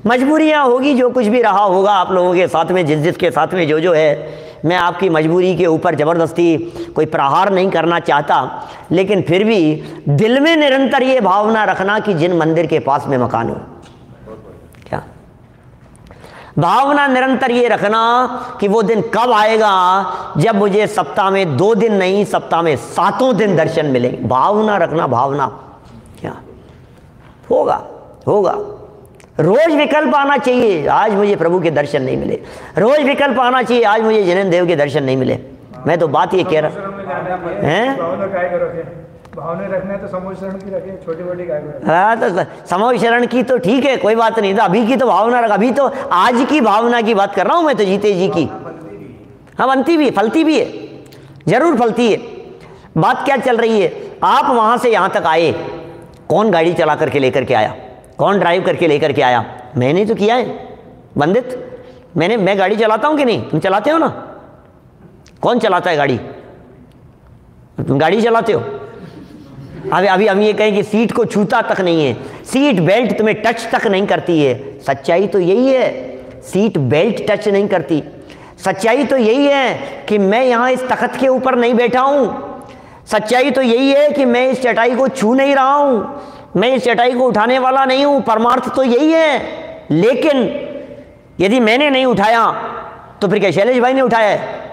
मजबूरियाँ होगी, जो कुछ भी रहा होगा आप लोगों के साथ में, जिस के साथ में जो है। मैं आपकी मजबूरी के ऊपर ज़बरदस्ती कोई प्रहार नहीं करना चाहता, लेकिन फिर भी दिल में निरंतर ये भावना रखना कि जिन मंदिर के पास में मकान हो, क्या भावना निरंतर ये रखना कि वो दिन कब आएगा जब मुझे सप्ताह में 2 दिन नहीं, सप्ताह में 7 दिन दर्शन मिलेंगे। भावना रखना, भावना, क्या होगा होगा। रोज विकल्प आना चाहिए, आज मुझे प्रभु के दर्शन नहीं मिले। रोज विकल्प आना चाहिए, आज मुझे जिनेंद्र देव के दर्शन नहीं मिले। मैं तो बात ये कह रहा समुद्र में जाना है, हैं? भावना काय को रखे, भावना रखना है तो समुद्र शरण की रखे, छोटी मोटी काय को रखे। हाँ, तो समूह शरण की तो ठीक है, कोई बात नहीं, तो अभी की तो भावना रख, अभी तो आज की भावना की बात कर रहा हूँ मैं तो जीते जी की। हाँ, बनती भी है, फलती भी है, जरूर फलती है। बात क्या चल रही है, आप वहाँ से यहाँ तक आए, कौन गाड़ी चला करके लेकर के आया, कौन ड्राइव करके लेकर के आया? मैंने तो किया है बंदित, मैं गाड़ी चलाता हूँ कि नहीं? तुम चलाते हो ना? कौन चलाता है गाड़ी? तुम गाड़ी चलाते हो? अभी ये कहें कि सीट को छूता तक नहीं है, सीट बेल्ट तुम्हें टच तक नहीं करती है। सच्चाई तो यही है, सीट बेल्ट टच नहीं करती। सच्चाई तो यही है कि मैं यहाँ इस तख्त के ऊपर नहीं बैठा हूँ। सच्चाई तो यही है कि मैं इस चटाई को छू नहीं रहा हूँ, मैं इस चटाई को उठाने वाला नहीं हूँ। परमार्थ तो यही है। लेकिन यदि मैंने नहीं उठाया तो फिर क्या शैलेश भाई ने उठाया है?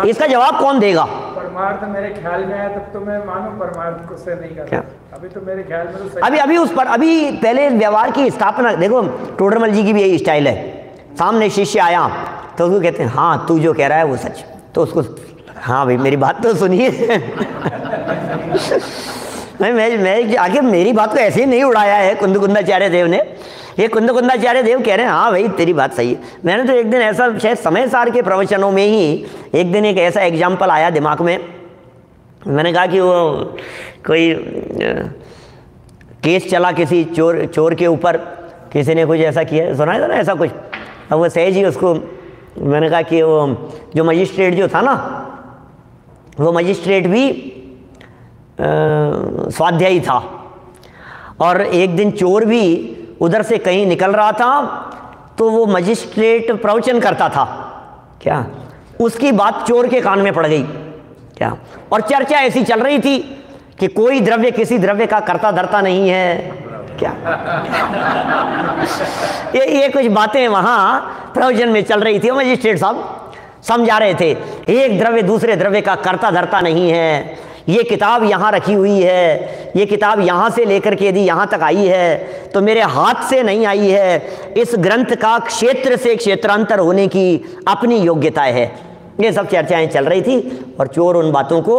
इसका जवाब कौन देगा? परमार्थ मेरे ख्याल में आया तब तो मैं मानूं, परमार्थ को से नहीं कर क्या? अभी तो मेरे ख्याल में तो सही। अभी उस पर अभी पहले व्यवहार की स्थापना देखो, टोडरमल जी की भी यही स्टाइल है। सामने शिष्य आया तो उसको कहते हैं हाँ तू जो कह रहा है वो सच, तो उसको हाँ भाई मेरी बात तो सुनिए। मैं आखिर मेरी बात को ऐसे ही नहीं उड़ाया है कुंदकुंदाचार्य देव ने। ये कुंदकुंदाचार्य देव कह रहे हैं हाँ भाई तेरी बात सही है। मैंने तो एक दिन ऐसा, शायद समय सार के प्रवचनों में ही एक दिन एक ऐसा एग्जाम्पल आया दिमाग में। मैंने कहा कि वो कोई केस चला किसी चोर के ऊपर, किसी ने कुछ ऐसा किया, सुना था ना ऐसा कुछ। अब वो सहज ही उसको, मैंने कहा कि वो जो मजिस्ट्रेट जो था ना, वो मजिस्ट्रेट भी स्वाध्यायी था, और एक दिन चोर भी उधर से कहीं निकल रहा था तो वो मजिस्ट्रेट प्रवचन करता था क्या, उसकी बात चोर के कान में पड़ गई क्या, और चर्चा ऐसी चल रही थी कि कोई द्रव्य किसी द्रव्य का कर्ता धर्ता नहीं है क्या। ये कुछ बातें वहां प्रवचन में चल रही थी। मजिस्ट्रेट साहब समझा रहे थे एक द्रव्य दूसरे द्रव्य का कर्ता धर्ता नहीं है। ये किताब यहाँ रखी हुई है, ये किताब यहाँ से लेकर के यदि यहाँ तक आई है तो मेरे हाथ से नहीं आई है। इस ग्रंथ का क्षेत्र से क्षेत्रांतर होने की अपनी योग्यता है। ये सब चर्चाएं चल रही थी और चोर उन बातों को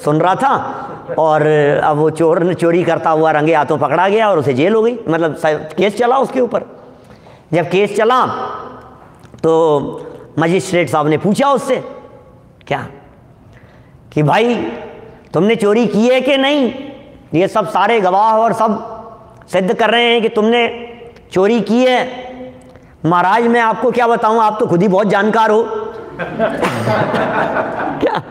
सुन रहा था। और अब वो चोर ने चोरी करता हुआ रंगे हाथों पकड़ा गया और उसे जेल हो गई, मतलब केस चला उसके ऊपर। जब केस चला तो मजिस्ट्रेट साहब ने पूछा उससे क्या कि भाई तुमने चोरी की है कि नहीं? ये सब सारे गवाह और सब सिद्ध कर रहे हैं कि तुमने चोरी की है। महाराज मैं आपको क्या बताऊं, आप तो खुद ही बहुत जानकार हो। क्या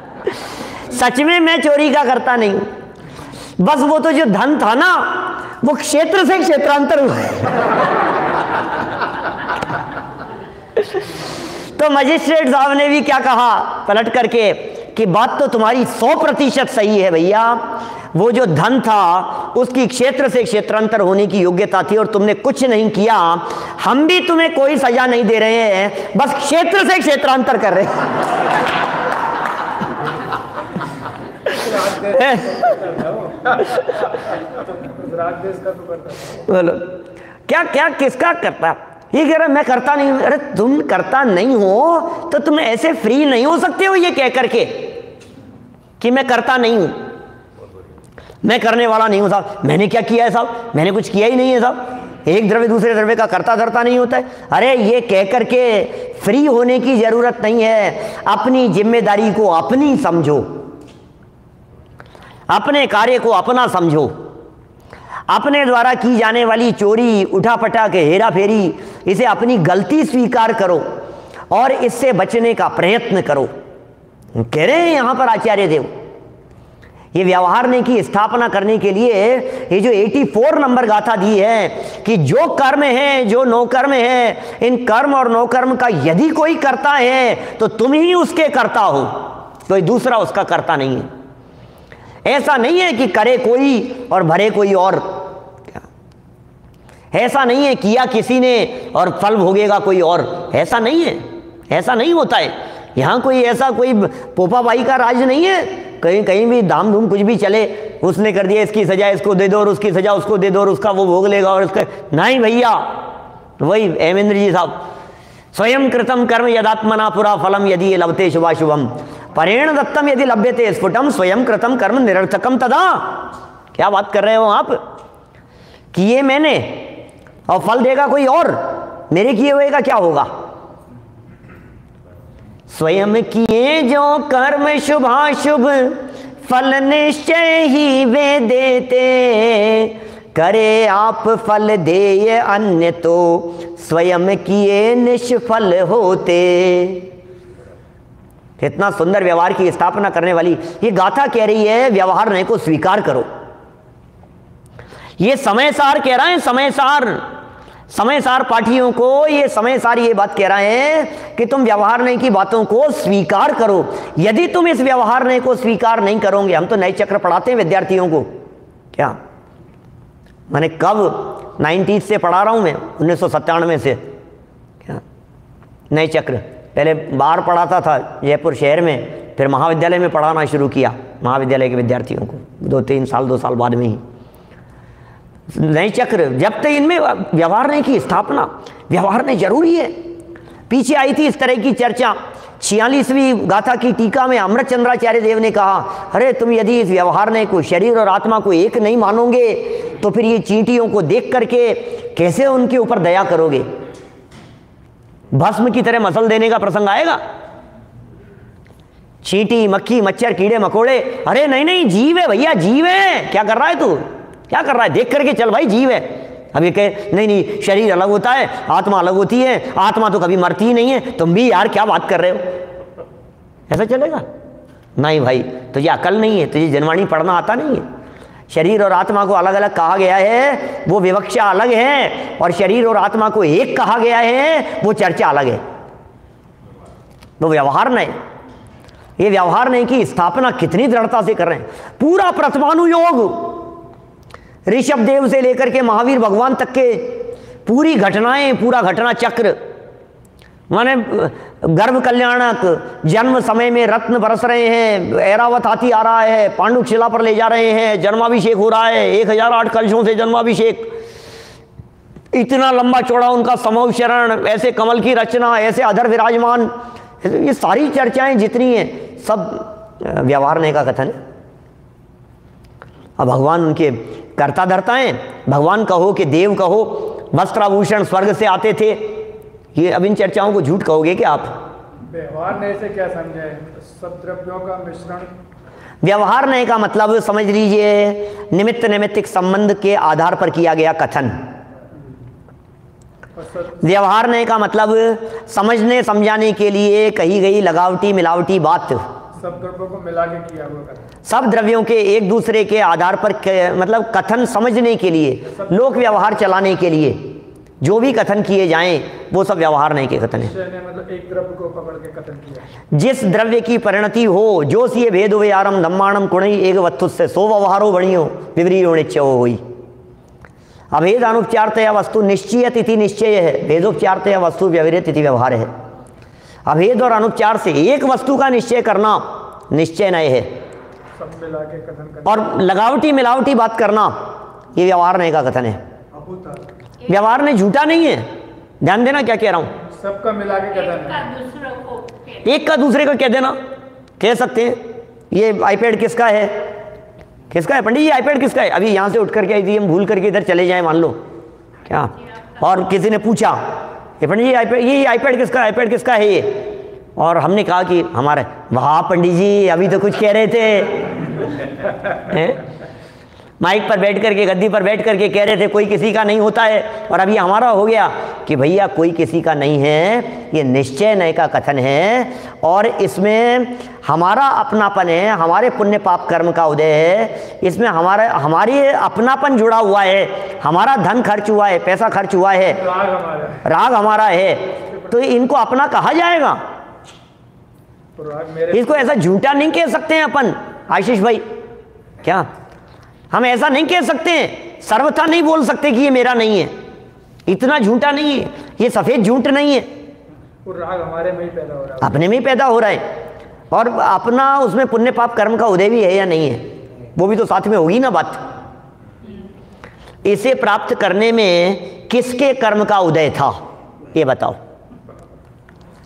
सच में मैं चोरी का करता नहीं हूं, बस वो तो जो धन था ना वो क्षेत्र से क्षेत्रांतर हुआ। तो मजिस्ट्रेट साहब ने भी क्या कहा पलट करके कि बात तो तुम्हारी 100% सही है भैया, वो जो धन था उसकी क्षेत्र से क्षेत्रांतर होने की योग्यता थी और तुमने कुछ नहीं किया। हम भी तुम्हें कोई सजा नहीं दे रहे हैं, बस क्षेत्र से क्षेत्रांतर कर रहे हैं। बोलो क्या क्या किसका करता? ये कह रहा मैं करता नहीं। अरे तुम करता नहीं हो तो तुम ऐसे फ्री नहीं हो सकते हो ये कह करके कि मैं करता नहीं हूं, मैं करने वाला नहीं हूं। साहब मैंने क्या किया है साहब? मैंने कुछ किया ही नहीं है साहब। एक द्रव्य दूसरे द्रव्य का करता धरता नहीं होता है। अरे ये कह करके फ्री होने की जरूरत नहीं है। अपनी जिम्मेदारी को अपनी समझो, अपने कार्य को अपना समझो। अपने द्वारा की जाने वाली चोरी, उठापटक, हेरा फेरी, इसे अपनी गलती स्वीकार करो और इससे बचने का प्रयत्न करो। कह रहे हैं यहां पर आचार्य देव, ये व्यवहारने की स्थापना करने के लिए ये जो 84 नंबर गाथा दी है कि जो कर्म है, जो नौकर्म है, इन कर्म और नौकर्म का यदि कोई करता है तो तुम ही उसके कर्ता हो, कोई दूसरा उसका कर्ता नहीं है। ऐसा नहीं है कि करे कोई और भरे कोई और। ऐसा नहीं है किया किसी ने और फल भोगेगा कोई और। ऐसा नहीं है, ऐसा नहीं होता है। यहां कोई ऐसा कोई पोपा भाई का राज नहीं है। कहीं कहीं भी धाम धूम कुछ भी चले, उसने कर दिया इसकी सजा इसको दे दो और उसकी सजा उसको दे दो और उसका वो भोग लेगा और उसका नहीं। भैया वही हेमेंद्र जी साहब स्वयं कृतम कर्म यदात्मना पुरा फलम यदि लभते शुभाशुभम परेण दत्तम यदि लभ्यते स्फुटम स्वयं कृतम कर्म निरर्थकम तदा। क्या बात कर रहे हो आप? किए मैंने और फल देगा कोई और, मेरे किए हुए का क्या होगा? स्वयं किए जो कर्म शुभाशुभ फल निश्चय ही वे देते, करे आप फल देय अन्य तो स्वयं किए निष्फल होते। इतना सुंदर व्यवहार की स्थापना करने वाली ये गाथा कह रही है व्यवहार को स्वीकार करो। ये समय सार कह रहा है, समय सार पाठियों को ये समय सार ये बात कह रहे हैं कि तुम व्यवहार नहीं की बातों को स्वीकार करो। यदि तुम इस व्यवहार नहीं को स्वीकार नहीं करोगे, हम तो नए चक्र पढ़ाते हैं विद्यार्थियों को, क्या मैंने कब 90s से पढ़ा रहा हूं मैं, 1997 से, क्या नए चक्र पहले बाहर पढ़ाता था जयपुर शहर में, फिर महाविद्यालय में पढ़ाना शुरू किया महाविद्यालय के विद्यार्थियों को 2 साल बाद में ही नए चक्र। जब तक इनमें व्यवहार नहीं की स्थापना, व्यवहार नहीं जरूरी है। पीछे आई थी इस तरह की चर्चा 46वीं गाथा की टीका में अमृत चंद्राचार्य देव ने कहा, अरे तुम यदि इस व्यवहार ने को शरीर और आत्मा को एक नहीं मानोगे तो फिर ये चींटियों को देख करके कैसे उनके ऊपर दया करोगे? भस्म की तरह मसल देने का प्रसंग आएगा। चींटी, मक्खी, मच्छर, कीड़े मकोड़े, अरे नहीं जीव है भैया, जीव है, क्या कर रहा है तू, क्या कर रहा है? देख करके चल भाई, जीव है। अब ये कहे नहीं शरीर अलग होता है, आत्मा अलग होती है, आत्मा तो कभी मरती ही नहीं है। तुम भी यार क्या बात कर रहे हो? ऐसा चलेगा? नहीं भाई, तुझे अकल नहीं है, तुझे जनवाणी पढ़ना आता नहीं है। शरीर और आत्मा को अलग अलग कहा गया है, वो विवक्षा अलग है, और शरीर और आत्मा को एक कहा गया है, वो चर्चा अलग है। वो व्यवहार नहीं, ये व्यवहार नहीं की स्थापना कितनी दृढ़ता से कर रहे हैं। पूरा प्रथमानुयोग ऋषभ देव से लेकर के महावीर भगवान तक के पूरी घटनाएं, पूरा घटना चक्र, माने गर्भ कल्याणक, जन्म समय में रत्न बरस रहे हैं, ऐरावत हाथी आ रहा है, पांडुक शिला पर ले जा रहे हैं, जन्माभिषेक हो रहा है, 1008 कलशों से जन्माभिषेक, इतना लंबा चौड़ा उनका समूह शरण, ऐसे कमल की रचना, ऐसे अधर विराजमान, ये सारी चर्चाएं जितनी हैं सब व्यवहार नहीं का कथन है। अब भगवान उनके कर्ता धर्ता हैं, भगवान कहो कि देव कहो, वस्त्राभूषण स्वर्ग से आते थे, ये अब इन चर्चाओं को झूठ कहोगे कि आप? व्यवहार नहीं से क्या समझे? सब द्रव्यों का मिश्रण। व्यवहार नहीं का मतलब समझ लीजिए निमित्त नैमित्तिक संबंध के आधार पर किया गया कथन। व्यवहार नहीं का मतलब समझने समझाने के लिए कही गई लगावटी मिलावटी बात। सब द्रव्यों को मिला के किया हुआ कथन, सब द्रव्यों के एक दूसरे के आधार पर मतलब कथन समझने के लिए, लोक व्यवहार चलाने के लिए जो भी कथन किए जाएं वो सब व्यवहार नहीं के कथन है। मतलब एक द्रव्य को पकड़ के कथन किया। जिस द्रव्य की परिणति हो, जो सी भेद व्यारम धम्माणम कुणई एक वस्तुस्य सो व्यवहारो बणियो विवरीयो निश्चयो होई। अभेद अनुपचारतया वस्तु निश्चय तिथि निश्चय है, भेदोपचारतया वस्तु व्यवहित तिथि व्यवहार है। अभेद और अनुपचार से एक वस्तु का निश्चय करना निश्चय नय है, सब मिला के कथन करना, और लगावटी मिलावटी बात करना ये व्यवहार नहीं का कथन है। व्यवहार नहीं झूठा नहीं है, ध्यान देना क्या कह रहा हूं। सबका मिला के कथन है, एक का दूसरे को कह देना, कह सकते हैं ये आईपैड किसका है, किसका है पंडित जी, आईपैड किसका है? अभी यहाँ से उठ करके यदि हम भूल करके इधर चले जाएं मान लो क्या, और किसी ने पूछा ये पंडित जी आईपैड किसका है, आईपैड किसका है ये, और हमने कहा कि हमारा, वाह पंडित जी अभी तो कुछ कह रहे थे माइक पर बैठ करके, गद्दी पर बैठ करके कह रहे थे कोई किसी का नहीं होता है, और अभी हमारा हो गया कि भैया कोई किसी का नहीं है, ये निश्चय नय का कथन है, और इसमें हमारा अपनापन है, हमारे पुण्य पाप कर्म का उदय है, इसमें हमारी अपनापन जुड़ा हुआ है, हमारा धन खर्च हुआ है, पैसा खर्च हुआ है, राग हमारा है, तो इनको अपना कहा जाएगा। इसको ऐसा झूठा नहीं कह सकते हैं अपन आशीष भाई, क्या हम ऐसा नहीं कह सकते हैं, सर्वथा नहीं बोल सकते कि ये मेरा नहीं है, इतना झूठा नहीं है, ये सफेद झूठ नहीं है, राग हमारे में ही पैदा हो रहा है, अपने में ही पैदा हो रहा है, और अपना उसमें पुण्य पाप कर्म का उदय भी है या नहीं है, वो भी तो साथ में होगी ना बात। इसे प्राप्त करने में किसके कर्म का उदय था ये बताओ,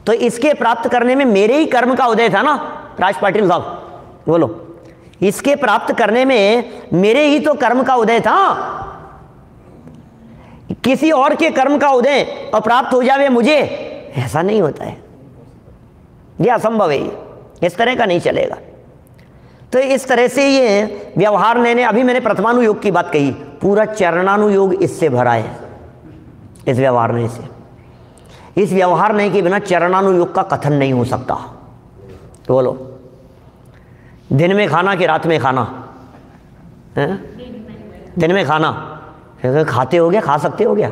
तो इसके प्राप्त करने में मेरे ही कर्म का उदय था ना राज पाटिल साहब, बोलो। इसके प्राप्त करने में मेरे ही तो कर्म का उदय था। किसी और के कर्म का उदय और प्राप्त हो जावे मुझे, ऐसा नहीं होता है, ये असंभव है, इस तरह का नहीं चलेगा। तो इस तरह से ये व्यवहार ने अभी मैंने प्रथमानुयोग की बात कही, पूरा चरणानुयोग इससे भरा है, इस व्यवहार ने से। इस व्यवहार नहीं के बिना चरणानुयोग का कथन नहीं हो सकता। तो बोलो, दिन में खाना कि रात में खाना है? दिन में खाना, खाते हो गया, खा सकते हो गया,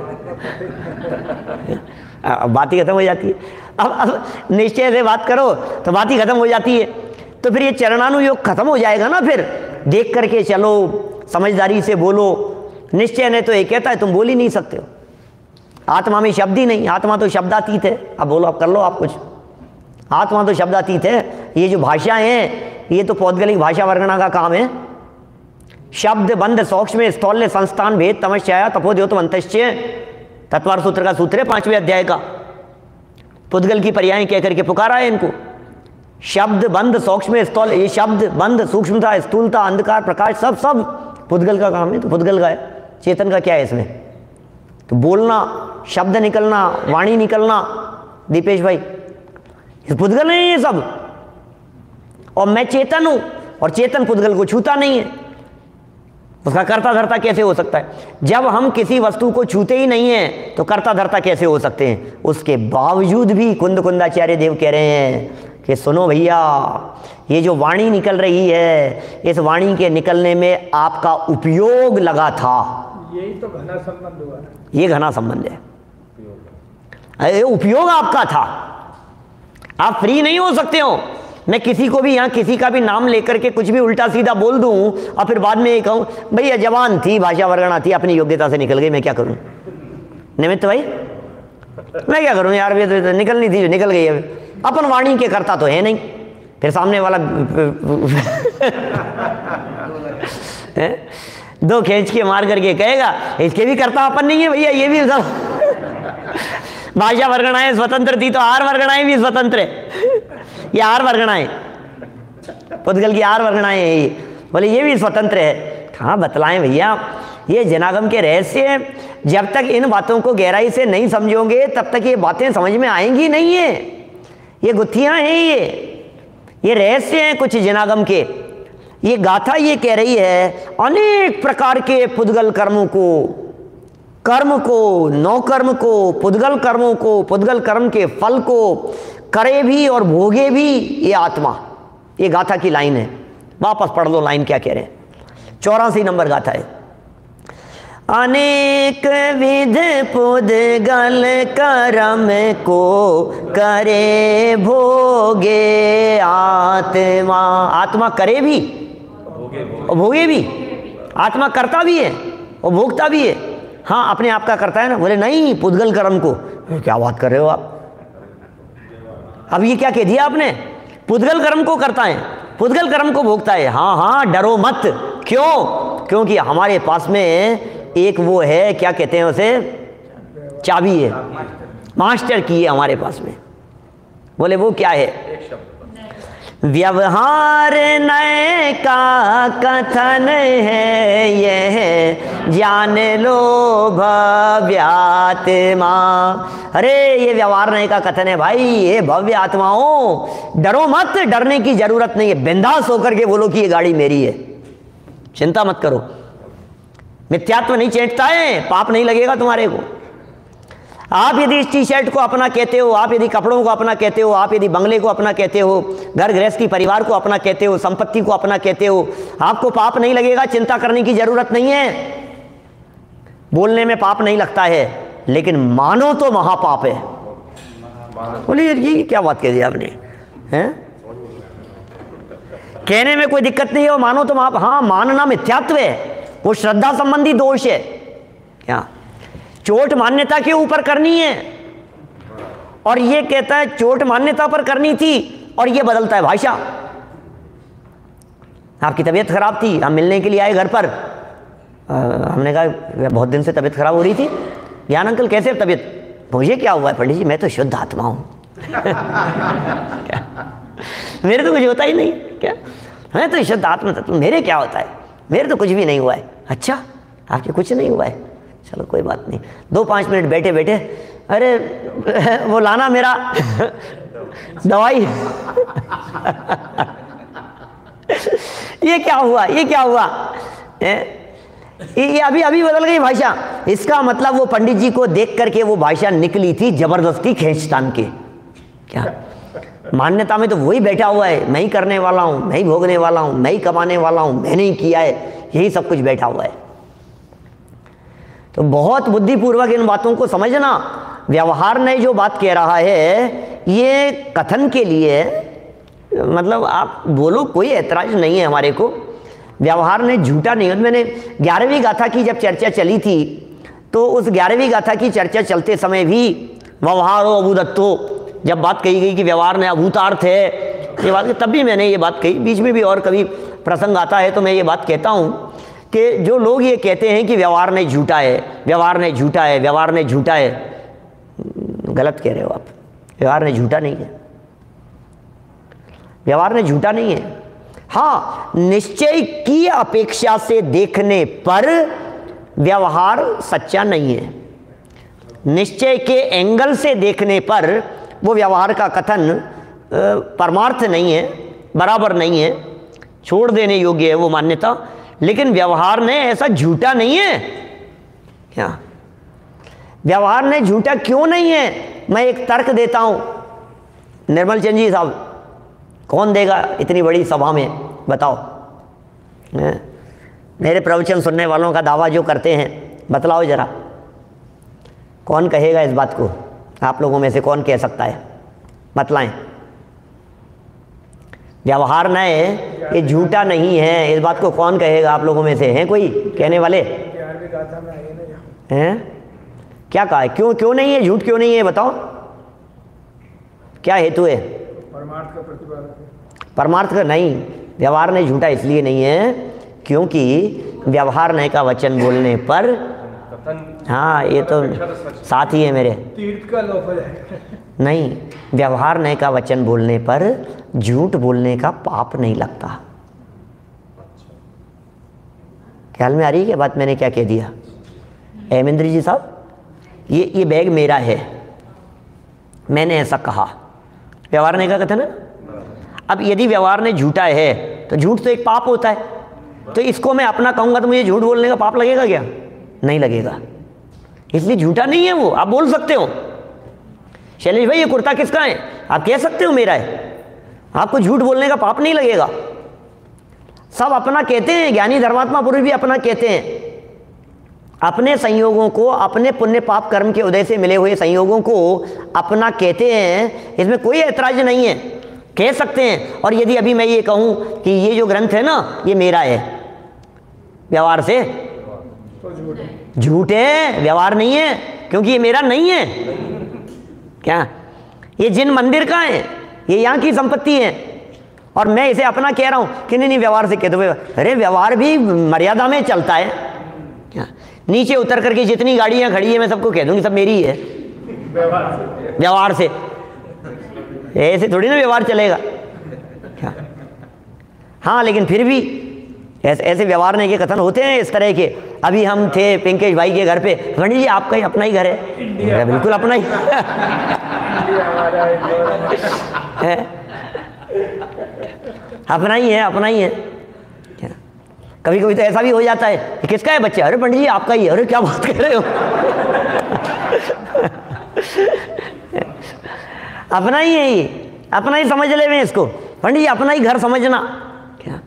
बात ही खत्म हो जाती है। अब निश्चय से बात करो तो बात ही खत्म हो जाती है। तो फिर ये चरणानुयोग खत्म हो जाएगा ना, फिर देख करके चलो, समझदारी से बोलो। निश्चय ने तो ये कहता है तुम बोल ही नहीं सकते हो, आत्मा में शब्द ही नहीं, आत्मा तो शब्दातीत है। अब बोलो, अब कर लो आप कुछ, आत्मा तो शब्दातीत है। ये जो भाषाएं हैं ये तो पौद्गलिक भाषा वर्णना का काम है। शब्द बंध सौक्ष्म स्थौल्य संस्थान भेद तमश्चया तपोद्योतम अंतश्चय, तत्वार सूत्र का सूत्र है 5वें अध्याय का। पुद्गल की पर्याय कह करके पुकारा है इनको, शब्द बंध सौक्ष्म स्थौल, ये शब्द बंध सूक्ष्मता स्थूलता अंधकार प्रकाश सब सब पुद्गल का काम है। तो पुद्गल का है, चेतन का क्या है इसमें? तो बोलना, शब्द निकलना, वाणी निकलना, दीपेश भाई ये पुद्गल नहीं है ये सब। और मैं चेतन हूं और चेतन पुद्गल को छूता नहीं है, उसका कर्ता धर्ता कैसे हो सकता है? जब हम किसी वस्तु को छूते ही नहीं है तो कर्ता धर्ता कैसे हो सकते हैं? उसके बावजूद भी कुंद कुंदाचार्य देव कह रहे हैं कि सुनो भैया, ये जो वाणी निकल रही है, इस वाणी के निकलने में आपका उपयोग लगा था। यही तो घना संबंध हुआ, ये घना संबंध है, उपयोग आपका था। आप फ्री नहीं हो सकते हो। मैं किसी को भी यहाँ किसी का भी नाम लेकर के कुछ भी उल्टा सीधा बोल दूं और फिर बाद में ये कहूँ भैया जवान थी, भाषा वर्णना थी, अपनी योग्यता से निकल गई, मैं क्या करूं? निमित्त भाई मैं क्या करूं यार, ये तो निकलनी थी, निकल गई। अब अपन वाणी के करता तो है नहीं, फिर सामने वाला दो खींच के मार करके कहेगा इसके भी करता अपन नहीं है भैया, ये भी सब भाषा वर्गणाएं स्वतंत्र थी तो आर वर्गणाएं भी स्वतंत्र है। ये आर वर्गणाएं, पुद्गल की आर वर्गणाएं है ये, बोले ये भी स्वतंत्र है। कहाँ बतलाएं भैया, ये जनागम के रहस्य, जब तक इन बातों को गहराई से नहीं समझोगे तब तक ये बातें समझ में आएंगी नहीं है। ये गुत्थियां हैं, ये रहस्य हैं कुछ जनागम के। ये गाथा ये कह रही है अनेक प्रकार के पुद्गल कर्मों को, कर्म को, नौ कर्म को, पुद्गल कर्मों को, पुद्गल कर्म के फल को करे भी और भोगे भी ये आत्मा। ये गाथा की लाइन है, वापस पढ़ लो लाइन क्या कह रहे हैं। 84 नंबर गाथा है। अनेक विध पुद्गल कर्म को करे भोगे आत्मा। आत्मा करे भी और भोगे भी, आत्मा करता भी है और भोगता भी है। हाँ अपने आप का करता है ना, बोले नहीं पुद्गल कर्म को, क्या बात कर रहे हो आप? अब ये क्या कह दिया आपने? पुद्गल कर्म को करता है, पुद्गल कर्म को भोगता है। हाँ हाँ डरो मत, क्यों? क्योंकि हमारे पास में एक वो है, क्या कहते हैं उसे, चाबी है, मास्टर की है हमारे पास में। बोले वो क्या है? व्यवहार नए का कथन है यह, जान लो भव्यात्मा। अरे ये व्यवहार नए का कथन है भाई, ये भव्य आत्माओं डरो मत, डरने की जरूरत नहीं है। बिंदास होकर के बोलो कि ये गाड़ी मेरी है, चिंता मत करो। मिथ्यात्व नहीं चेंटता है, पाप नहीं लगेगा तुम्हारे को। आप यदि इस टी शर्ट को अपना कहते हो, आप यदि कपड़ों को अपना कहते हो, आप यदि बंगले को अपना कहते हो, घर गृहस्थी परिवार को अपना कहते हो, संपत्ति को अपना कहते हो, आपको पाप नहीं लगेगा, चिंता करने की जरूरत नहीं है। बोलने में पाप नहीं लगता है, लेकिन मानो तो महापाप है। बोले ये क्या बात कह दी आपने? हैं? कहने में कोई दिक्कत नहीं है, मानो तो महापाप। हाँ मानना मिथ्यात्व है, वो श्रद्धा संबंधी दोष है। क्या चोट मान्यता के ऊपर करनी है, और ये कहता है चोट मान्यता पर करनी थी, और ये बदलता है भाषा। आपकी तबीयत खराब थी, हम मिलने के लिए आए घर पर, हमने कहा बहुत दिन से तबीयत खराब हो रही थी। ज्ञान अंकल कैसे तबीयत? मुझे क्या हुआ है पंडित जी, मैं तो शुद्ध आत्मा हूं। क्या? मेरे तो कुछ होता ही नहीं क्या, मैं तो शुद्ध आत्मा तत्व, मेरे क्या होता है, मेरे तो कुछ भी नहीं हुआ है। अच्छा, आपके कुछ नहीं हुआ है, चलो कोई बात नहीं। 2-5 मिनट बैठे बैठे, अरे वो लाना मेरा दवाई ये क्या हुआ, ये क्या हुआ, ये अभी बदल गई भाषा। इसका मतलब वो पंडित जी को देख करके वो भाषा निकली थी जबरदस्ती खींचतान के। क्या मान्यता में तो वही बैठा हुआ है, मैं ही करने वाला हूं, मैं ही भोगने वाला हूं, मैं ही कमाने वाला हूं, मैंने ही किया है, यही सब कुछ बैठा हुआ है। तो बहुत बुद्धिपूर्वक इन बातों को समझना। व्यवहार ने जो बात कह रहा है ये कथन के लिए, मतलब आप बोलो कोई ऐतराज नहीं है हमारे को, व्यवहार ने झूठा नहीं है। मैंने 11वीं गाथा की जब चर्चा चली थी तो उस 11वीं गाथा की चर्चा चलते समय भी व्यवहारो अभूदत्तो जब बात कही गई कि व्यवहार में अभूतार्थ है, ये बात, तब भी मैंने ये बात कही। बीच में भी और कभी प्रसंग आता है तो मैं ये बात कहता हूँ कि जो लोग ये कहते हैं कि व्यवहार ने झूठा है, व्यवहार ने झूठा है, व्यवहार ने झूठा है, गलत कह रहे हो आप। व्यवहार ने झूठा नहीं है, व्यवहार ने झूठा नहीं है। हाँ, निश्चय की अपेक्षा से देखने पर व्यवहार सच्चा नहीं है। निश्चय के एंगल से देखने पर वो व्यवहार का कथन परमार्थ नहीं है, बराबर नहीं है, छोड़ देने योग्य है वो मान्यता। लेकिन व्यवहार ने ऐसा झूठा नहीं है। क्या व्यवहार ने झूठा क्यों नहीं है? मैं एक तर्क देता हूं, निर्मल चंद जी साहब, कौन देगा इतनी बड़ी सभा में, बताओ। मेरे प्रवचन सुनने वालों का दावा जो करते हैं, बतलाओ जरा, कौन कहेगा इस बात को? आप लोगों में से कौन कह सकता है? बतलाएं। व्यवहार न ये झूठा नहीं है, इस बात को कौन कहेगा आप लोगों में से? हैं कोई कहने वाले? हैं? क्या कहा है? क्यों नहीं है? झूठ क्यों नहीं है बताओ, क्या हेतु है? परमार्थ का प्रतिपादन। परमार्थ का नहीं, व्यवहार ने झूठा इसलिए नहीं है क्योंकि व्यवहार ने का वचन बोलने पर, हाँ ये तो साथ ही है मेरे, तीर्थ का लोफल है। नहीं, व्यवहार ने का वचन बोलने पर झूठ बोलने का पाप नहीं लगता। ख्याल में आ रही है क्या बात मैंने क्या कह दिया? हेमेंद्र जी साहब, ये बैग मेरा है, मैंने ऐसा कहा, व्यवहार ने का कथन है। अब यदि व्यवहार ने झूठा है तो झूठ तो एक पाप होता है, तो इसको मैं अपना कहूंगा तो मुझे झूठ बोलने का पाप लगेगा क्या? नहीं लगेगा, इसलिए झूठा नहीं है वो। आप बोल सकते हो शैलेश भाई ये कुर्ता किसका है, आप कह सकते हो मेरा है, आपको झूठ बोलने का पाप नहीं लगेगा। सब अपना कहते हैं, ज्ञानी धर्मात्मा पुरुष भी अपना कहते हैं। अपने संयोगों को, अपने पुण्य पाप कर्म के उदय से मिले हुए संयोगों को अपना कहते हैं, इसमें कोई ऐतराज नहीं है, कह सकते हैं। और यदि अभी मैं ये कहूं कि ये जो ग्रंथ है ना ये मेरा है, व्यवहार से झूठ है, व्यवहार नहीं है, क्योंकि ये मेरा नहीं है। क्या ये जिन मंदिर का है, ये यहाँ की संपत्ति है, और मैं इसे अपना कह रहा हूं कि नहीं व्यवहार से कह दो। अरे व्यवहार भी मर्यादा में चलता है। क्या नीचे उतर करके जितनी गाड़ियां खड़ी है मैं सबको कह दूंगी सब मेरी है, व्यवहार से। ऐसे थोड़ी ना व्यवहार चलेगा। क्या हाँ, लेकिन फिर भी ऐसे व्यवहार ने के कथन होते हैं इस तरह के। अभी हम थे पिंकेश भाई के घर पे, पंडित जी आपका ही अपना ही घर है? बिल्कुल अपना ही है, अपना ही है, अपना ही है। कभी कभी तो ऐसा भी हो जाता है कि किसका है बच्चा? अरे पंडित जी आपका ही है। अरे क्या बात कर रहे हो अपना ही है, ये अपना ही समझ ले इसको, पंडित जी अपना ही घर समझना। क्या